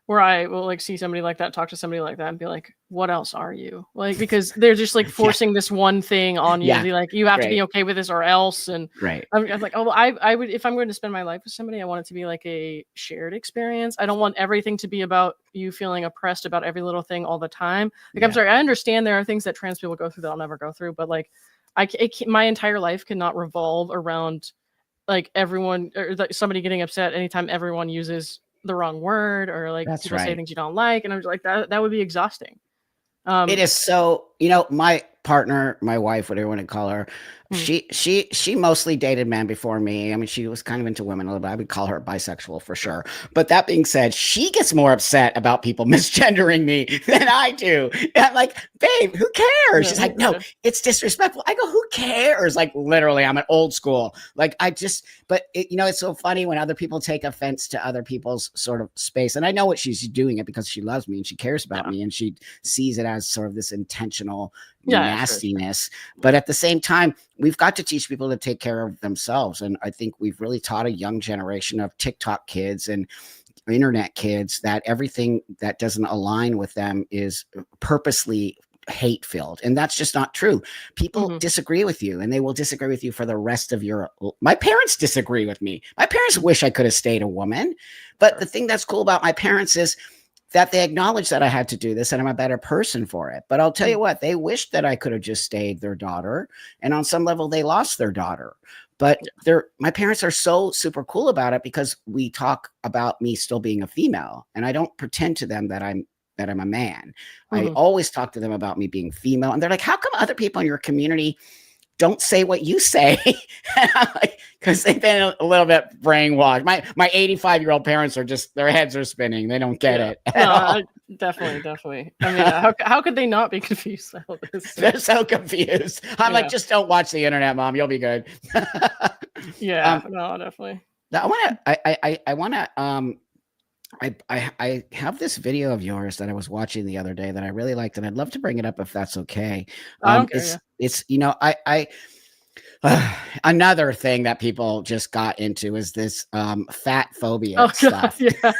where I will like see somebody like that, talk to somebody like that, and be like, "What else are you?" Like because they're just like Yeah, forcing this one thing on you. yeah, They like you have to right, be okay with this or else. And right. I'm like, oh, well, I would if I'm going to spend my life with somebody, I want it to be like a shared experience. I don't want everything to be about you feeling oppressed about every little thing all the time. Like I'm Yeah, sorry, I understand there are things that trans people go through that I'll never go through, but like my entire life cannot revolve around like everyone or like somebody getting upset anytime everyone uses the wrong word or like that's people say right. things you don't like. And I'm just like that would be exhausting. It Um is so, my partner, my wife, whatever you want to call her, hmm, she mostly dated men before me. I mean, she was kind of into women a little bit. I would call her bisexual for sure. But that being said, she gets more upset about people misgendering me than I do. And I'm like, babe, who cares? yeah, She's like, no, it's disrespectful. I go, who cares? Like literally, I'm an old school. Like but it's so funny when other people take offense to other people's sort of space. And I know what she's doing it because she loves me and she cares about yeah, me and she sees it as sort of this intentional yeah, sure, sure, nastiness. yeah, But at the same time, we've got to teach people to take care of themselves. And I think we've really taught a young generation of TikTok kids and internet kids that everything that doesn't align with them is purposely hate filled, and that's just not true. People hmm, disagree with you and they will disagree with you for the rest of your my parents disagree with me. My parents hmm, wish I could have stayed a woman, but the sure, thing that's cool about my parents is that they acknowledge that I had to do this and I'm a better person for it. But I'll tell hmm, you what, they wish that I could have just stayed their daughter. And on some level, they lost their daughter. But yeah, my parents are so super cool about it because we talk about me still being a female. And I don't pretend to them that I'm that I'm a man. I Mhm. always talk to them about me being female, and they're like, "How come other people in your community don't say what you say?" Because they've been a little bit brainwashed. My 85-year-old parents are just their heads are spinning. They don't get Yeah. it No, at all. definitely, definitely. I mean, how could they not be confused about this? So, They're so confused. I'm like, yeah. just don't watch the internet, mom. You'll be good. Yeah. um, No, definitely. I want to. I want to. I have this video of yours that I was watching the other day that I really liked, and I'd love to bring it up if that's okay. I don't care. Yeah. It's another thing that people just got into is this fat phobia Oh God. stuff. Yeah.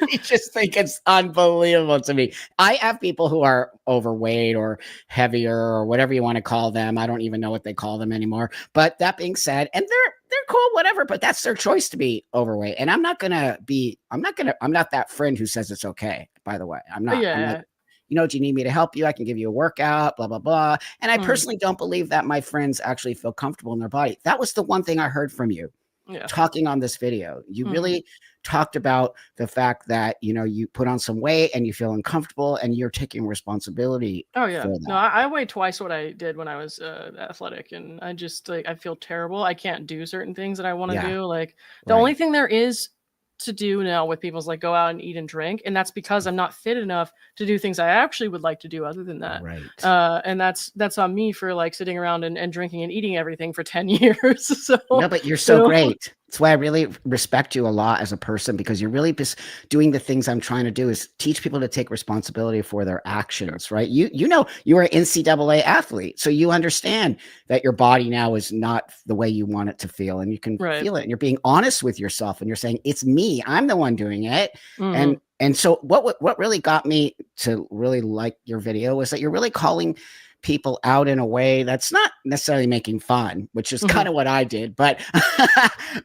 I just think it's unbelievable to me. I have people who are overweight or heavier or whatever you want to call them. I don't even know what they call them anymore. But that being said, and they're cool, whatever, but that's their choice to be overweight. And I'm not that friend who says it's okay, by the way. I'm not. I'm like, Yeah. do you need me to help you? I can give you a workout, blah, blah, blah. And I Mhm. personally don't believe that my friends actually feel comfortable in their body. That was the one thing I heard from you Yeah. talking on this video. You Mhm. really talked about the fact that, you put on some weight and you feel uncomfortable and you're taking responsibility Oh yeah. for No, that. I weigh twice what I did when I was athletic, and I just like I feel terrible. I can't do certain things that I want to Yeah, do. Like the only right. thing there is to do now with people is like go out and eat and drink, and that's because I'm not fit enough to do things I actually would like to do other than that. Right. And that's on me for like sitting around and drinking and eating everything for 10 years. So No, but you're you so know, great. That's why I really respect you a lot as a person because you're really just doing the things I'm trying to do is teach people to take responsibility for their sure, actions, right? You are an NCAA athlete, so you understand that your body now is not the way you want it to feel, and you can right. feel it. And you're being honest with yourself, and you're saying it's me. I'm the one doing it. And Hmm. and so what really got me to really like your video was that you're really calling people out in a way that's not necessarily making fun, which is Hmm. kind of what I did, but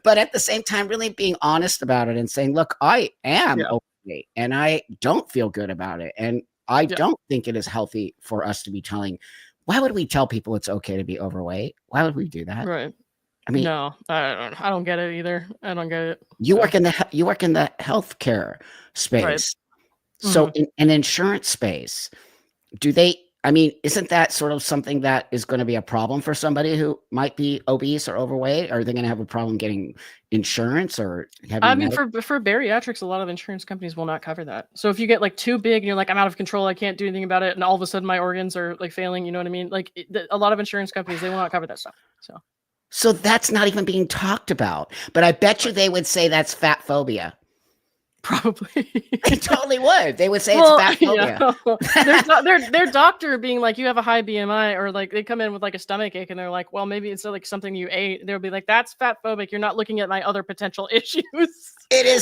but at the same time, really being honest about it and saying, look, I am Yeah. overweight and I don't feel good about it. And I Yeah. don't think it is healthy for us to be telling. Why would we tell people it's okay to be overweight? Why would we do that? Right. I mean, No, I don't get it either. I don't get it. you So work in the healthcare right. space. So Hmm. in an insurance space, do they I mean, isn't that sort of something that is gonna be a problem for somebody who might be obese or overweight? Are they gonna have a problem getting insurance or I having mean, medical? for bariatrics, a lot of insurance companies will not cover that. So if you get like too big and you're like, I'm out of control, I can't do anything about it, and all of a sudden my organs are like failing, you know what I mean? Like a lot of insurance companies, they will not cover that stuff. So So that's not even being talked about, but I bet you right. they would say that's fat phobia. Probably. They totally would. They would say it's Well, fat yeah. phobia. Their doctor being like, "You have a high BMI," or like they come in with like a stomach ache and they're like, "Well, maybe it's like something you ate." They'll be like, "That's fat phobic. You're not looking at my other potential issues."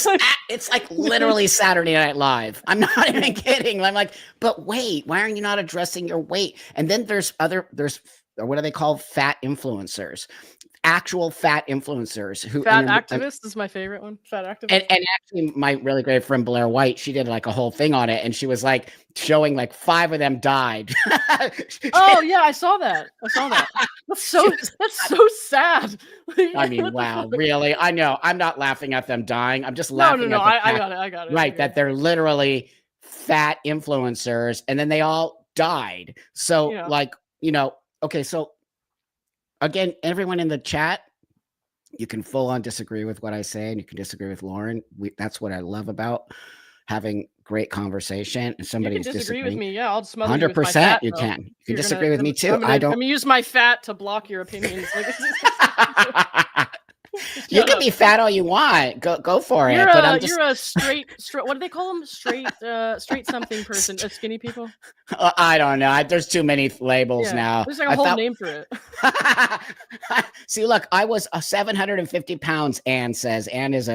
Like, It's like literally Saturday Night Live. I'm not yeah. even kidding. I'm like, "But wait, why are you not addressing your weight?" And then there's what do they call fat influencers? Actual fat influencers who Fat activist is my favorite one. Fat activist. and actually my really great friend Blair White, she did like a whole thing on it and she was like showing like 5 of them died. Oh yeah, I saw that. I saw that. That's She so was that's so sad. I Like, mean, what the wow, fuck? really? I know. I'm not laughing at them dying. I'm just No, no, laughing no. at the I fact, got it. I got it. You're right, good. that they're literally fat influencers and then they all died. So, Yeah. like, okay, so again, everyone in the chat, you can full on disagree with what I say and you can disagree with Lauren. That's what I love about having great conversation and You somebody can who's disagree with disagreeing. me. Yeah, I'll smother you with my 100% fat you though. can. You can You're gonna disagree with me too. I'm I gonna don't use my fat to block your opinions. Like just You shut can up. be fat all you want. Go for You're it, but a I'm you're just a straight what do they call them? Straight something person. Skinny people. I don't know. There's too many labels Yeah, now. there's like a I whole thought name for it. See, look, I was 750 pounds. Anne says Anne is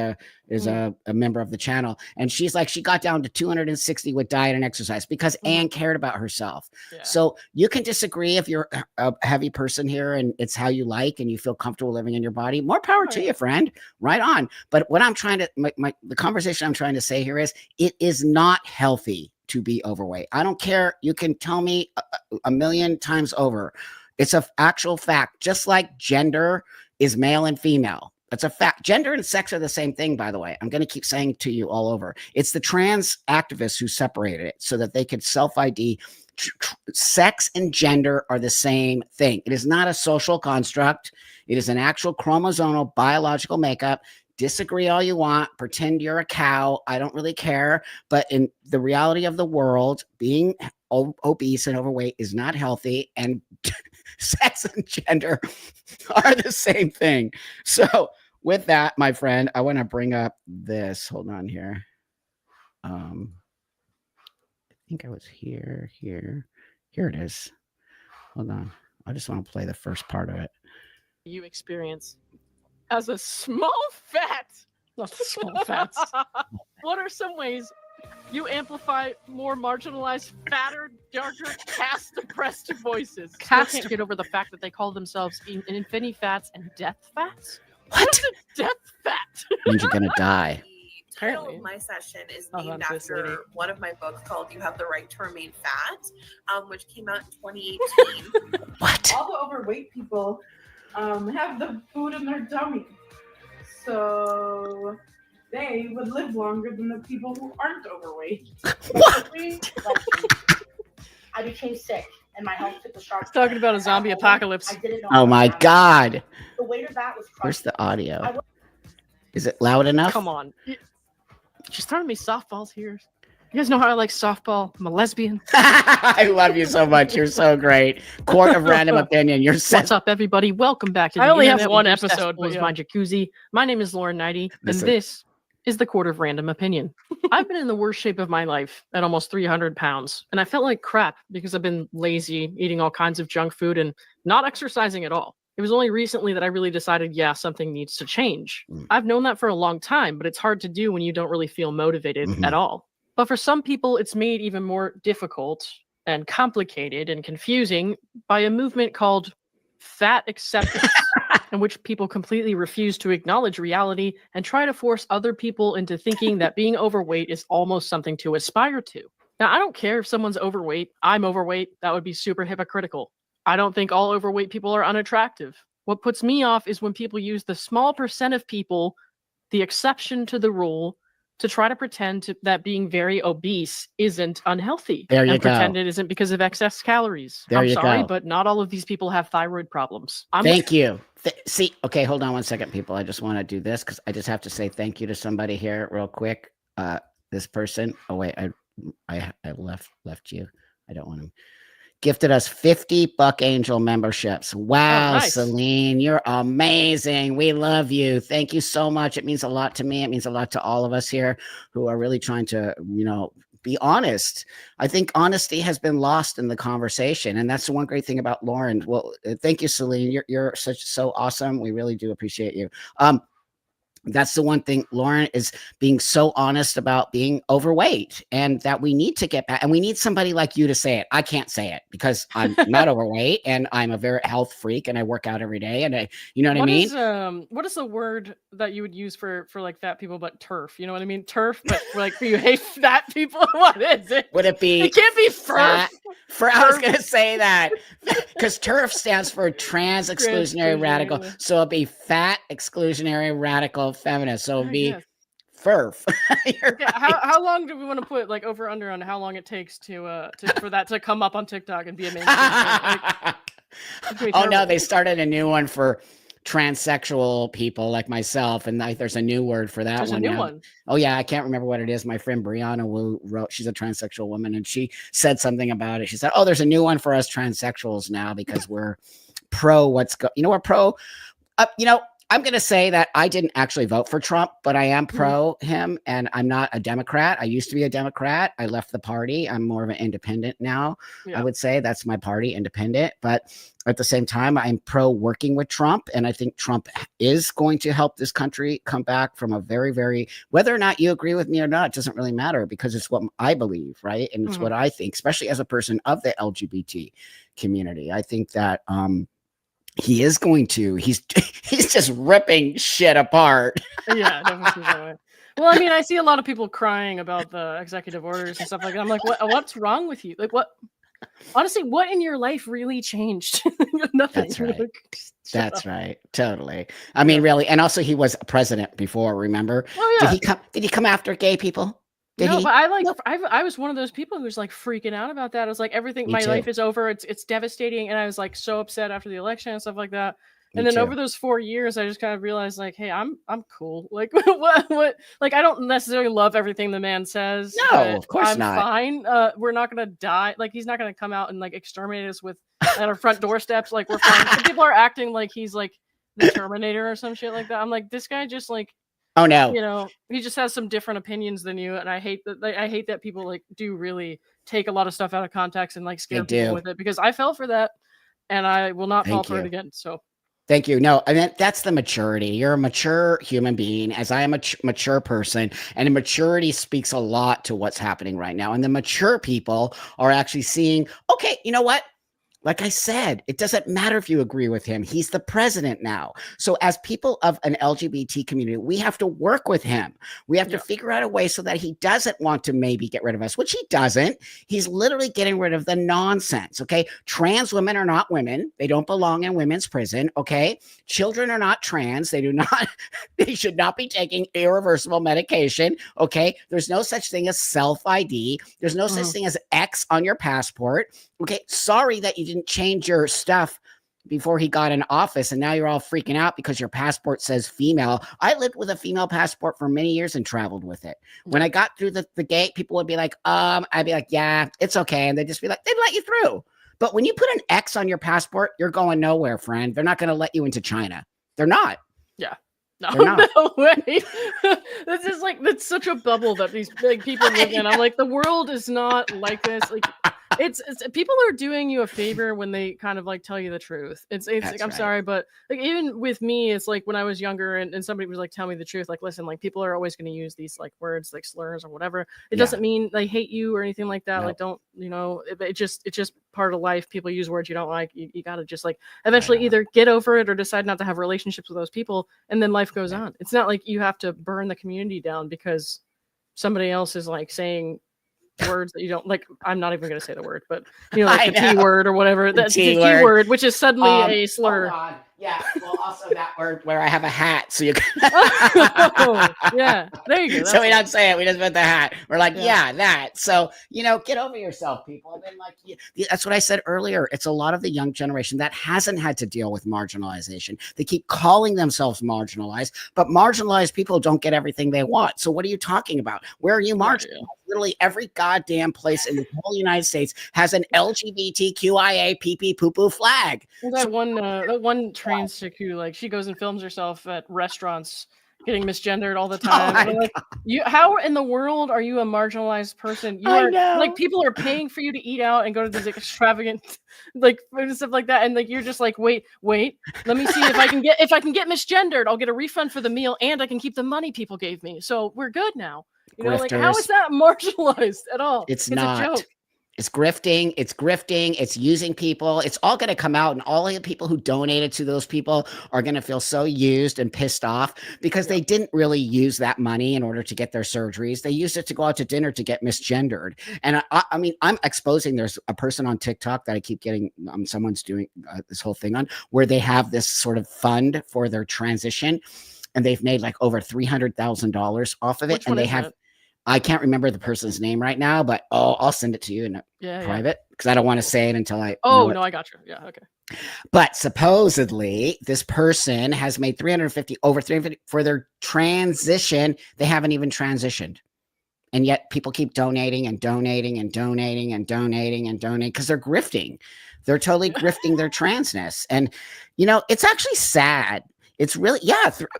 Mm, a member of the channel, and she's like she got down to 260 with diet and exercise because mhm. Anne cared about herself. Yeah. So you can disagree if you're a heavy person here and it's how you like and you feel comfortable living in your body. More power Oh to yeah. you, friend. Right on. But what I'm trying to the conversation I'm trying to say here is it is not healthy to be overweight. I don't care. You can tell me a million times over. It's a actual fact. Just like gender is male and female. That's a fact. Gender and sex are the same thing, by the way. I'm going to keep saying to you all over. It's the trans activists who separated it so that they could self-ID. Sex and gender are the same thing. It is not a social construct. It is an actual chromosomal biological makeup. Disagree all you want. Pretend you're a cow. I don't really care. But in the reality of the world, being obese and overweight is not healthy. And sex and gender are the same thing. So with that, my friend, I want to bring up this. Hold on here. I think I was here. Here it is. Hold on. I just want to play the first part of it. You experience as a small fat. Not the small fats. What are some ways you amplify more marginalized, fatter, darker, caste depressed voices? Still can't get over the fact that they call themselves infinity fats and death fats. What? Is a death fat? Means you're gonna die. The title Apparently. of my session is Oh, named that's this lady. after one of my books called "You Have the Right to Remain Fat," which came out in 2018. What? All the overweight people have the food in their tummy, so they would live longer than the people who aren't overweight. What? I became sick and my health took a sharp. He's talking about a zombie apocalypse. I didn't know Oh my God. The weight of that was Where's crushing. the audio? Is it loud enough? Come on. She's throwing me softballs here. You guys know how I like softball? I'm a lesbian. I love you so much. You're so great. Court of random opinion. You're What's up, everybody? Welcome back to I the only have internet one where your episode, cesspool but is yeah. my jacuzzi. My name is Lauren Nighty, and Listen. this is the Court of Random Opinion. I've been in the worst shape of my life at almost 300 pounds, and I felt like crap because I've been lazy, eating all kinds of junk food, and not exercising at all. It was only recently that I really decided, yeah, something needs to change. I've known that for a long time, but it's hard to do when you don't really feel motivated Mhm. at all. But for some people, it's made even more difficult and complicated and confusing by a movement called fat acceptance, in which people completely refuse to acknowledge reality and try to force other people into thinking that being overweight is almost something to aspire to. Now, I don't care if someone's overweight. I'm overweight. That would be super hypocritical. I don't think all overweight people are unattractive. What puts me off is when people use the small percent of people, the exception to the rule, to try to pretend that being very obese isn't unhealthy. There you and go. pretend it isn't because of excess calories. There I'm you sorry, go. but not all of these people have thyroid problems. Thank you. See, okay, hold on one second, people. I just want to do this because I just have to say thank you to somebody here real quick. This person. Oh wait, I left you. I don't want to. Gifted us 50 Buck Angel memberships. Wow, nice. Celine, you're amazing. We love you. Thank you so much. It means a lot to me. It means a lot to all of us here who are really trying to, be honest. I think honesty has been lost in the conversation, and that's the one great thing about Lauren. Well, thank you, Celine. You're so awesome. We really do appreciate you. That's the one thing. Lauren is being so honest about being overweight and that we need to get back. And we need somebody like you to say it. I can't say it because I'm not overweight and I'm a very health freak and I work out every day. And you know what I mean? What is the word that you would use for like fat people, but turf? You know what I mean? Turf, but like for you hate fat people. What is it? Would it be? It can't be fat? fur. I was going to say that because TERF stands for trans exclusionary radical. Yeah. So it'd be fat exclusionary radical feminist. So it'd be Yes. FERF. Okay, how long do we want to put like over under on how long it takes to for that to come up on TikTok and be a mainstream thing? Oh no, they started a new one for transsexual people like myself, and there's a new word for that. There's one a new now. one. Oh yeah, I can't remember what it is. My friend Brianna Wu wrote. She's a transsexual woman, and she said something about it. She said, "Oh, there's a new one for us transsexuals now because we're pro. We're pro. I'm going to say that I didn't actually vote for Trump, but I am pro him, and I'm not a Democrat. I used to be a Democrat. I left the party. I'm more of an independent now. Yeah. I would say that's my party, independent. But at the same time, I'm pro working with Trump, and I think Trump is going to help this country come back from a very, very, whether or not you agree with me or not, it doesn't really matter because it's what I believe, right? And it's what I think, especially as a person of the LGBT community. I think that he is going to, he's just ripping shit apart. Yeah, it definitely seems that way. Well, I mean, I see a lot of people crying about the executive orders and stuff like that. I'm like, what's wrong with you? Like, what? Honestly, what in your life really changed? Nothing. That's right. Like, shut That's up. right. Totally. I mean, really. And also he was president before, remember? Oh Did yeah. he come after gay people? Did No, he? but I like Nope. I was one of those people who was like freaking out about that. I was like, everything, Me my life too. is over. It's devastating, and I was like so upset after the election and stuff like that. And Me then too. over those 4 years, I just kind of realized like, hey, I'm cool. Like what like I don't necessarily love everything the man says, No, but of course I'm not. fine. We're not gonna die. Like he's not gonna come out and like exterminate us with at our front doorsteps. Like we're fine. Some people are acting like he's like the Terminator or some shit like that. I'm like, this guy just like Oh no. you know, he just has some different opinions than you, and I hate that. Like, I hate that people like do really take a lot of stuff out of context and like They scare people do. with it because I fell for that, and I will not fall Thank for it you. again. So Thank you. No, I mean that's the maturity. You're a mature human being, as I am a mature person, and maturity speaks a lot to what's happening right now. And the mature people are actually seeing, okay, you know what? Like I said, it doesn't matter if you agree with him. He's the president now. So, as people of an LGBT community, we have to work with him. We have to Yeah. figure out a way so that he doesn't want to maybe get rid of us, which he doesn't. He's literally getting rid of the nonsense. Okay. Trans women are not women. They don't belong in women's prison. Okay. Children are not trans. They do not, they should not be taking irreversible medication. Okay. There's no such thing as self ID. There's no such thing as X on your passport. Okay, sorry that you didn't change your stuff before he got in office, and now you're all freaking out because your passport says female. I lived with a female passport for many years and traveled with it. When I got through the gate, people would be like, I'd be like, yeah, it's okay. And they'd just be like, they'd let you through. But when you put an X on your passport, you're going nowhere, friend. They're not going to let you into China. They're not. yeah. No, They're not. no way. This is like that's such a bubble that these like people live in. I'm like, the world is not like this. Like it's people are doing you a favor when they kind of like tell you the truth. It's That's like I'm right. sorry, but like even with me, it's like when I was younger and somebody was like tell me the truth, like listen, like people are always going to use these like words like slurs or whatever. It Yeah. doesn't mean they hate you or anything like that. Nope. Like don't it's just part of life. People use words you don't like. You gotta just like eventually either get over it or decide not to have relationships with those people, and then life goes on. It's not like you have to burn the community down because somebody else is like saying words that you don't like. I'm not even going to say the word, but like I the T know. word or whatever. That's the T T-word. word, which is suddenly a slur. Hold on. Yeah. Well, also that word where I have a hat, so you can. Oh, yeah. There you go. So we don't say it. We just put the hat. We're like, Yeah. yeah, that. So, get over yourself, people. And then, like, that's what I said earlier. It's a lot of the young generation that hasn't had to deal with marginalization. They keep calling themselves marginalized, but marginalized people don't get everything they want. So, what are you talking about? Where are you marginalized? Yeah. Literally every goddamn place in the whole United States has an LGBTQIA pee poo poo flag. That one trans chick who like she goes and films herself at restaurants getting misgendered all the time. And I'm like, how in the world are you a marginalized person? You are like people are paying for you to eat out and go to these like, extravagant like food and stuff like that, and like you're just like, wait, let me see if I can get misgendered. I'll get a refund for the meal and I can keep the money people gave me. So we're good now. Like how is that marginalized at all? It's not. A joke. It's grifting. It's using people. It's all going to come out, and all of the people who donated to those people are going to feel so used and pissed off because they didn't really use that money in order to get their surgeries. They used it to go out to dinner to get misgendered. And I mean, I'm exposing. There's a person on TikTok that I keep getting. Someone's doing this whole thing on where they have this sort of fund for their transition, and they've made like over $300,000 off of it. Which one And they is have. it? I can't remember the person's name right now, but I'll send it to you in private because I don't want to say it until I. Oh no, I got you. Yeah, okay. But supposedly, this person has made over 350 for their transition. They haven't even transitioned, and yet people keep donating and donating and donating and donating and donating because they're grifting. They're totally grifting their transness, and it's actually sad. It's really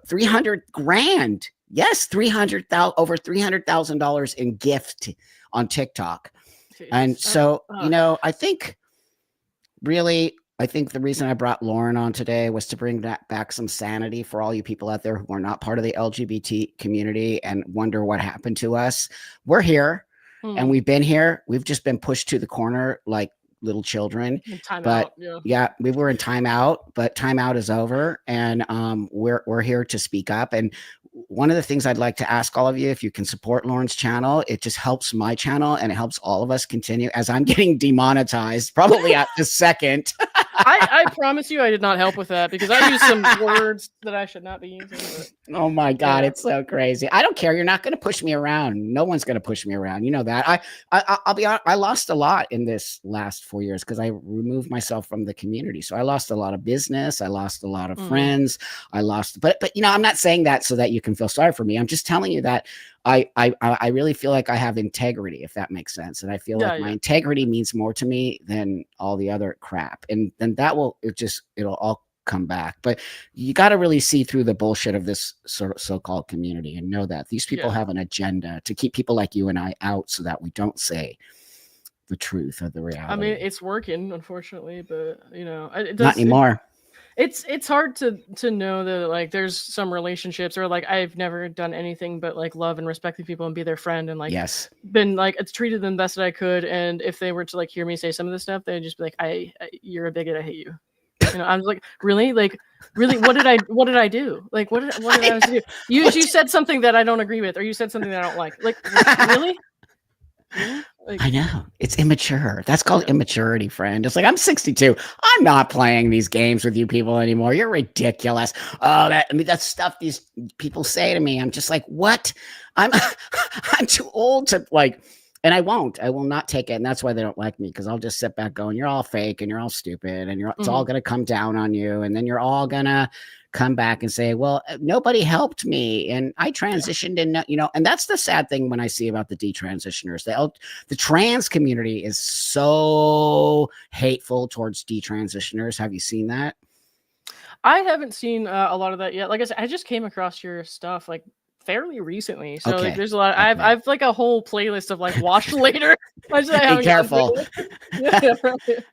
300 grand. Yes, over $300,000 in gift on TikTok. Jeez. And so, I think the reason I brought Lauren on today was to bring back some sanity for all you people out there who are not part of the LGBT community and wonder what happened to us. We're here and we've been here. We've just been pushed to the corner like little children. We were in timeout, but timeout is over, and we're here to speak up. And one of the things I'd like to ask all of you, if you can support Lauren's channel, it just helps my channel and it helps all of us continue, as I'm getting demonetized probably at the second. I promise you I did not help with that because I used some words that I should not be using. But, Oh my God, yeah. it's so crazy. I don't care. You're not going to push me around. No one's going to push me around. You know that. I'll be honest, I lost a lot in this last 4 years because I removed myself from the community. So I lost a lot of business. I lost a lot of friends. I lost, but you know, I'm not saying that so that you can feel sorry for me. I'm just telling you that I really feel like I have integrity, if that makes sense. And I feel like my integrity means more to me than all the other crap. And then that will, it'll all come back. But you got to really see through the bullshit of this sort of so-called community and know that these people have an agenda to keep people like you and I out so that we don't say the truth of the reality. I mean, it's working, unfortunately, but you know, it does, not anymore. It's hard to know that like there's some relationships or like I've never done anything but like love and respect the people and be their friend and like been like it's treated them best that I could. And if they were to like hear me say some of this stuff, they'd just be like, you're a bigot, I hate you. You know, I was like, really, what did I do? Like, what did I do? You said something that I don't agree with, or you said something that I don't like. Like, really? Like, I know it's immature. That's called immaturity, friend. It's like, I'm 62. I'm not playing these games with you people anymore. You're ridiculous. Oh, that's stuff these people say to me. I'm just like, what? I'm too old to like, and I will not take it. And that's why they don't like me. Cause I'll just sit back going, you're all fake and you're all stupid and it's all going to come down on you. And then you're all going to come back and say, well, nobody helped me. And I transitioned and, you know, and that's the sad thing when I see about the detransitioners. The trans community is so hateful towards detransitioners. Have you seen that? I haven't seen a lot of that yet. Like I said, I just came across your stuff like fairly recently. So like, there's a lot. I've like a whole playlist of like watch later. Be careful.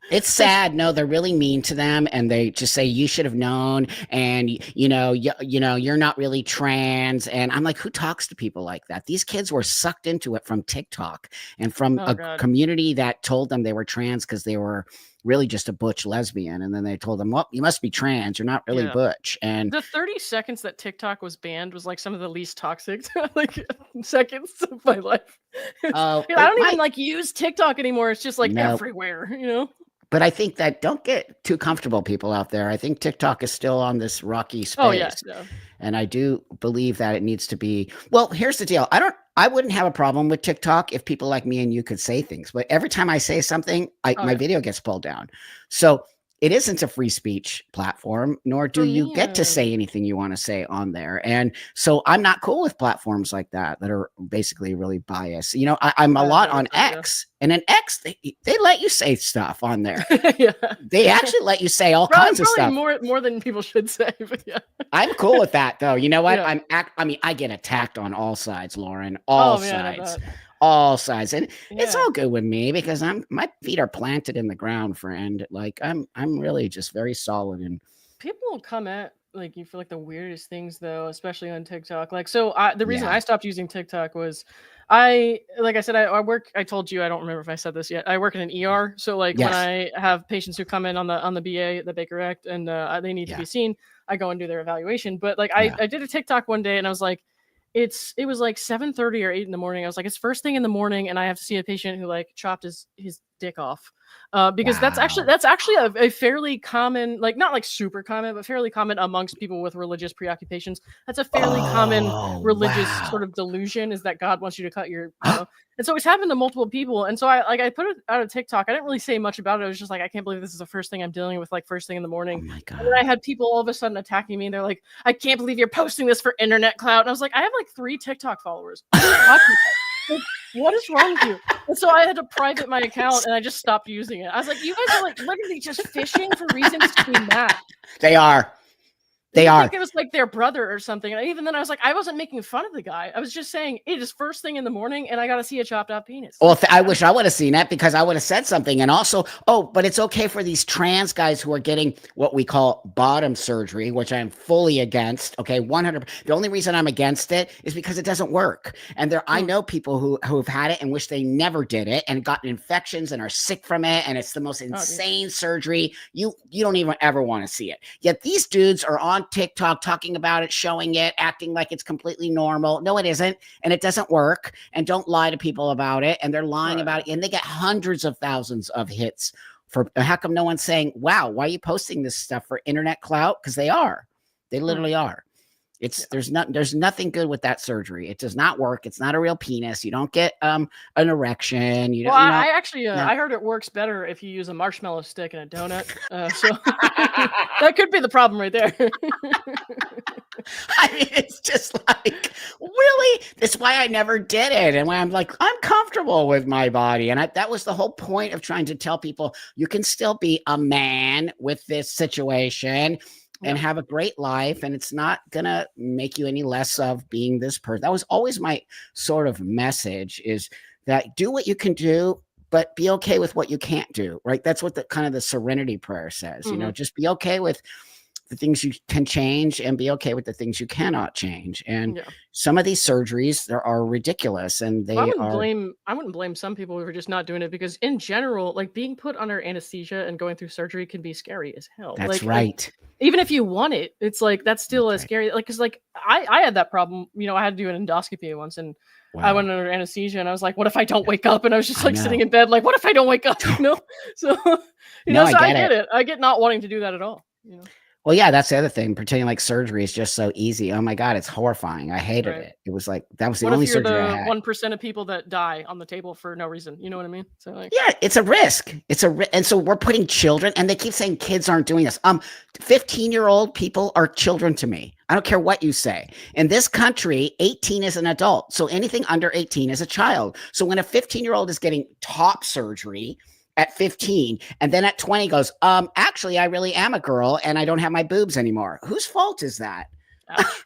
It's sad. No, they're really mean to them, and they just say you should have known, and you know, you're not really trans. And I'm like, who talks to people like that? These kids were sucked into it from TikTok and from a community that told them they were trans because they were really just a butch lesbian, and then they told them, well, you must be trans, you're not really butch. And the 30 seconds that TikTok was banned was like some of the least toxic like seconds of my life. I don't even like use TikTok anymore. It's just like everywhere, you know. But I think that don't get too comfortable, people out there. I think TikTok is still on this rocky space. Oh yeah. And I do believe that it needs to be. Well, here's the deal. I wouldn't have a problem with TikTok if people like me and you could say things. But every time I say something, my video gets pulled down. So it isn't a free speech platform, nor do you get to say anything you want to say on there. And so I'm not cool with platforms like that are basically really biased. You know, I'm a lot on X, and in X, they let you say stuff on there. They actually let you say all kinds of stuff. More than people should say. But I'm cool with that, though. You know what? I mean, I get attacked on all sides, Lauren. All sides. All sides, and it's all good with me because my feet are planted in the ground, friend. Like I'm really just very solid. And people will come at like you for like the weirdest things though, especially on TikTok. Like so, the reason I stopped using TikTok was like I said, I work. I told you I don't remember if I said this yet. I work in an ER, so like when I have patients who come in on the BA, the Baker Act, and they need to be seen, I go and do their evaluation. But like I did a TikTok one day, and I was like. It was like 7:30 or 8 in the morning. I was like, it's first thing in the morning, and I have to see a patient who like chopped his dick off. Because that's actually a fairly common, like not like super common, but fairly common amongst people with religious preoccupations. That's a fairly common religious sort of delusion, is that God wants you to cut your, you know? And so it's happened to multiple people. And so I put it out of TikTok. I didn't really say much about it. I was just like, I can't believe this is the first thing I'm dealing with, like first thing in the morning. Oh my God. And then I had people all of a sudden attacking me, and they're like, I can't believe you're posting this for internet clout. And I was like, I have like 3 TikTok followers. What is wrong with you? And so I had to private my account, and I just stopped using it. I was like, you guys are like literally just fishing for reasons to be mad. They are. I think it was like their brother or something. And even then I was like, I wasn't making fun of the guy. I was just saying it is first thing in the morning, and I got to see a chopped out penis. Well, I wish I would have seen that, because I would have said something. And also, but it's okay for these trans guys who are getting what we call bottom surgery, which I'm fully against. Okay, 100%. The only reason I'm against it is because it doesn't work. And I know people who have had it and wish they never did it and gotten infections and are sick from it. And it's the most insane surgery. You don't even ever want to see it. Yet these dudes are on on TikTok talking about it, showing it, acting like it's completely normal. No, it isn't. And it doesn't work. And don't lie to people about it. And they're lying about it. And they get hundreds of thousands of hits. How come no one's saying, wow, why are you posting this stuff for internet clout? Because they are. They literally are. There's nothing good with that surgery. It does not work. It's not a real penis. You don't get an erection. You don't. Well, You know, I actually no. I heard it works better if you use a marshmallow stick and a donut. So that could be the problem right there. I mean, it's just like, really? That's why I never did it. And when I'm like, I'm comfortable with my body. And that was the whole point of trying to tell people you can still be a man with this situation and have a great life. And it's not going to make you any less of being this person. That was always my sort of message, is that do what you can do, but be okay with what you can't do, right? That's what the kind of the serenity prayer says, you know, just be okay with the things you can change and be okay with the things you cannot change. And some of these surgeries are ridiculous, and they I wouldn't blame some people for just not doing it, because in general, like, being put under anesthesia and going through surgery can be scary as hell. That's like, right. Even if you want it, it's like, that's still a scary, like, because like I had that problem, you know. I had to do an endoscopy once, and I went under anesthesia, and I was like, what if I don't wake up? And I was just like sitting in bed, like, what if I don't wake up? You know? So you know, so I get it. I get not wanting to do that at all, you know. Well, yeah, that's the other thing. Pretending like surgery is just so easy. Oh my God, it's horrifying. I hated it. It was like, that was the only surgery I had. 1% of people that die on the table for no reason. You know what I mean? So like, yeah, it's a risk. And so we're putting children, and they keep saying kids aren't doing this. 15-year-old people are children to me. I don't care what you say. In this country, 18 is an adult. So anything under 18 is a child. So when a 15-year-old is getting top surgery at 15, and then at 20 goes, actually, I really am a girl and I don't have my boobs anymore. Whose fault is that?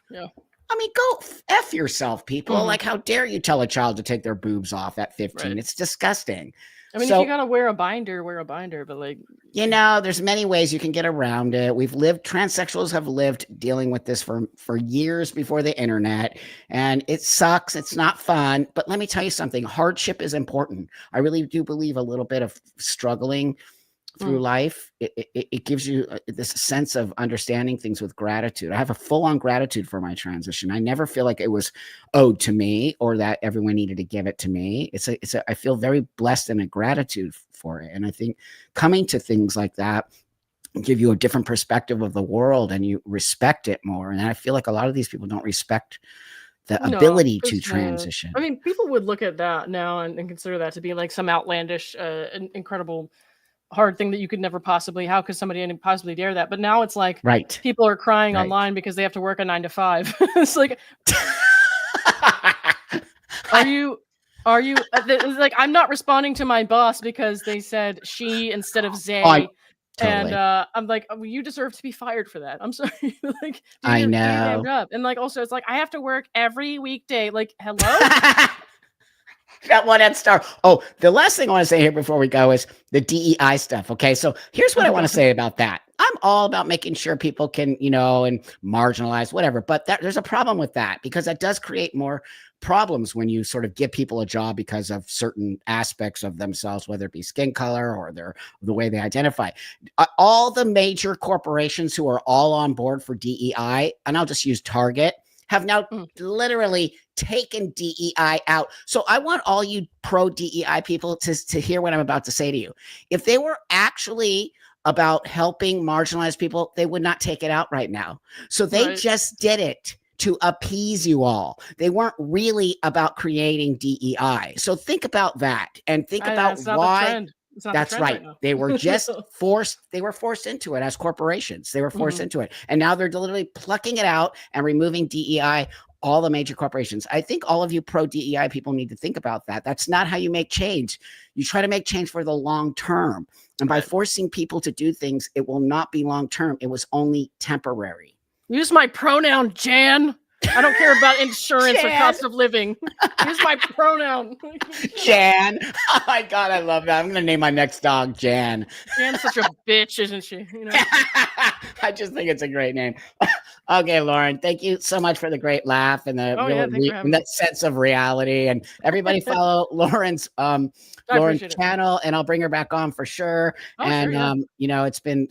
Yeah. I mean, go F yourself, people. Like, how dare you tell a child to take their boobs off at 15? It's disgusting. I mean, if you gotta wear a binder, wear a binder. But like, you know, there's many ways you can get around it. Transsexuals have lived dealing with this for years before the internet, and it sucks. It's not fun. But let me tell you something. Hardship is important. I really do believe a little bit of struggling through life, it gives you this sense of understanding things with gratitude. I have a full-on gratitude for my transition. I never feel like it was owed to me or that everyone needed to give it to me. I feel very blessed and a gratitude for it. And I think coming to things like that give you a different perspective of the world, and you respect it more. And I feel like a lot of these people don't respect the ability to transition. I mean, people would look at that now and consider that to be like some outlandish, incredible, hard thing that you could never possibly. How could somebody possibly dare that? But now it's like, people are crying online because they have to work a 9 to 5. It's like, are you? It's like, I'm not responding to my boss because they said she instead of they. Totally. And I'm like, well, you deserve to be fired for that. I'm sorry. Like, do your damn job. And like, also, it's like, I have to work every weekday. Like, hello. That one at Star. Oh, the last thing I want to say here before we go is the DEI stuff. Okay, so here's what I want to say about that. I'm all about making sure people can, you know, and marginalize whatever. But there's a problem with that, because that does create more problems when you sort of give people a job because of certain aspects of themselves, whether it be skin color or the way they identify. All the major corporations who are all on board for DEI, and I'll just use Target, have now literally taken DEI out. So I want all you pro DEI people to hear what I'm about to say to you. If they were actually about helping marginalized people, they would not take it out right now. So they just did it to appease you all. They weren't really about creating DEI. So think about that, and think about why. That's right. They were just forced. They were forced into it as corporations. They were forced into it. And now they're literally plucking it out and removing DEI, all the major corporations. I think all of you pro DEI people need to think about that. That's not how you make change. You try to make change for the long term. And by forcing people to do things, it will not be long term. It was only temporary. Use my pronoun, Jan. I don't care about insurance or Jan. cost of living. Here's my pronoun. Jan. Oh my God, I love that. I'm gonna name my next dog Jan. Jan's such a bitch, isn't she? You know. I just think it's a great name. Okay, Lauren, thank you so much for the great laugh and the Oh, yeah, thanks for having and me. that sense of reality. And everybody follow Lauren's I Lauren's appreciate it. channel, and I'll bring her back on for sure. Oh, And sure, yeah. you know, it's been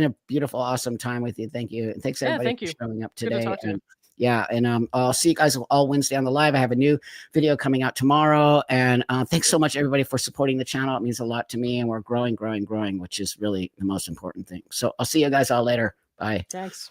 a beautiful, awesome time with you. Thank you, and thanks Yeah, everybody thank for you. showing up Good to today. talk to you. And yeah, and I'll see you guys all Wednesday on the live. I have a new video coming out tomorrow, and thanks so much everybody for supporting the channel. It means a lot to me, and we're growing, which is really the most important thing. So I'll see you guys all later. Bye. Thanks.